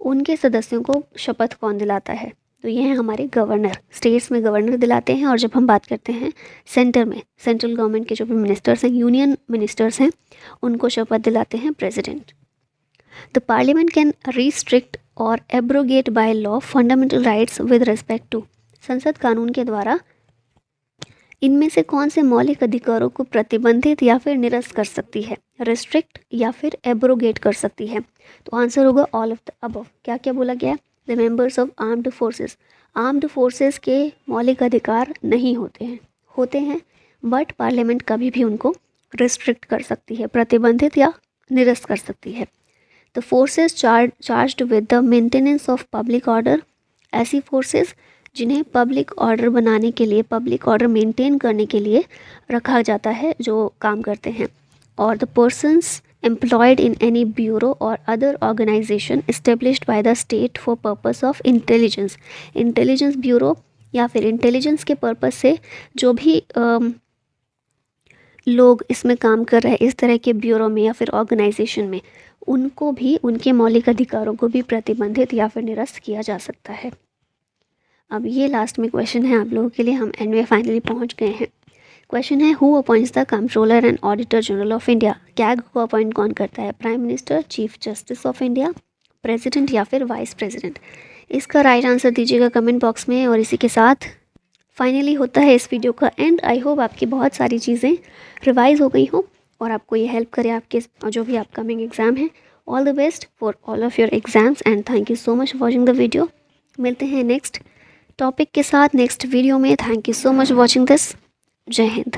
उनके सदस्यों को शपथ कौन दिलाता है? तो ये हैं हमारे गवर्नर। स्टेट्स में गवर्नर दिलाते हैं, और जब हम बात करते हैं सेंटर में, सेंट्रल गवर्नमेंट के जो भी मिनिस्टर्स हैं, यूनियन मिनिस्टर्स हैं, उनको शपथ दिलाते हैं president. The parliament can restrict or abrogate by law fundamental rights with respect to. संसद कानून के द्वारा इनमें से कौन से मौलिक अधिकारों को प्रतिबंधित या फिर निरस्त कर सकती है? रिस्ट्रिक्ट या फिर एब्रोगेट कर सकती है। तो आंसर होगा ऑल ऑफ द अबव। क्या क्या बोला गया है? The members of armed forces. Armed forces के मौलिक अधिकार नहीं होते हैं बट पार्लियामेंट कभी भी उनको रिस्ट्रिक्ट कर सकती है, प्रतिबंधित या निरस्त कर सकती है। The forces charged with the maintenance of public order. ऐसी फोर्सेस जिन्हें पब्लिक ऑर्डर बनाने के लिए, पब्लिक ऑर्डर मेंटेन करने के लिए रखा जाता है, जो काम करते हैं। और the persons employed in any bureau or other organisation established by the state for purpose of intelligence. Intelligence bureau या फिर इंटेलिजेंस के पर्पस से जो भी लोग इसमें काम कर रहे हैं, इस तरह के ब्यूरो में या फिर ऑर्गेनाइजेशन में, उनको भी, उनके मौलिक अधिकारों को भी प्रतिबंधित या फिर निरस्त किया जा सकता है। अब ये लास्ट में क्वेश्चन है आप लोगों के लिए, हम एंड में फाइनली पहुंच गए हैं। क्वेश्चन है, who appoints the controller and auditor general of India? CAG को अपॉइंट कौन करता है? Prime minister, chief justice of India, president या फिर वाइस प्रेसिडेंट? इसका राइट आंसर दीजिएगा कमेंट बॉक्स में। और इसी के साथ फाइनली होता है इस वीडियो का एंड। आई होप आपकी बहुत सारी चीज़ें रिवाइज हो गई हों और आपको ये हेल्प करे आपके जो भी अपकमिंग एग्ज़ाम है। All the best for all of your exams and thank you so much for watching the video. मिलते हैं नेक्स्ट टॉपिक के साथ नेक्स्ट वीडियो में। Thank you so much watching this. जय हिंद।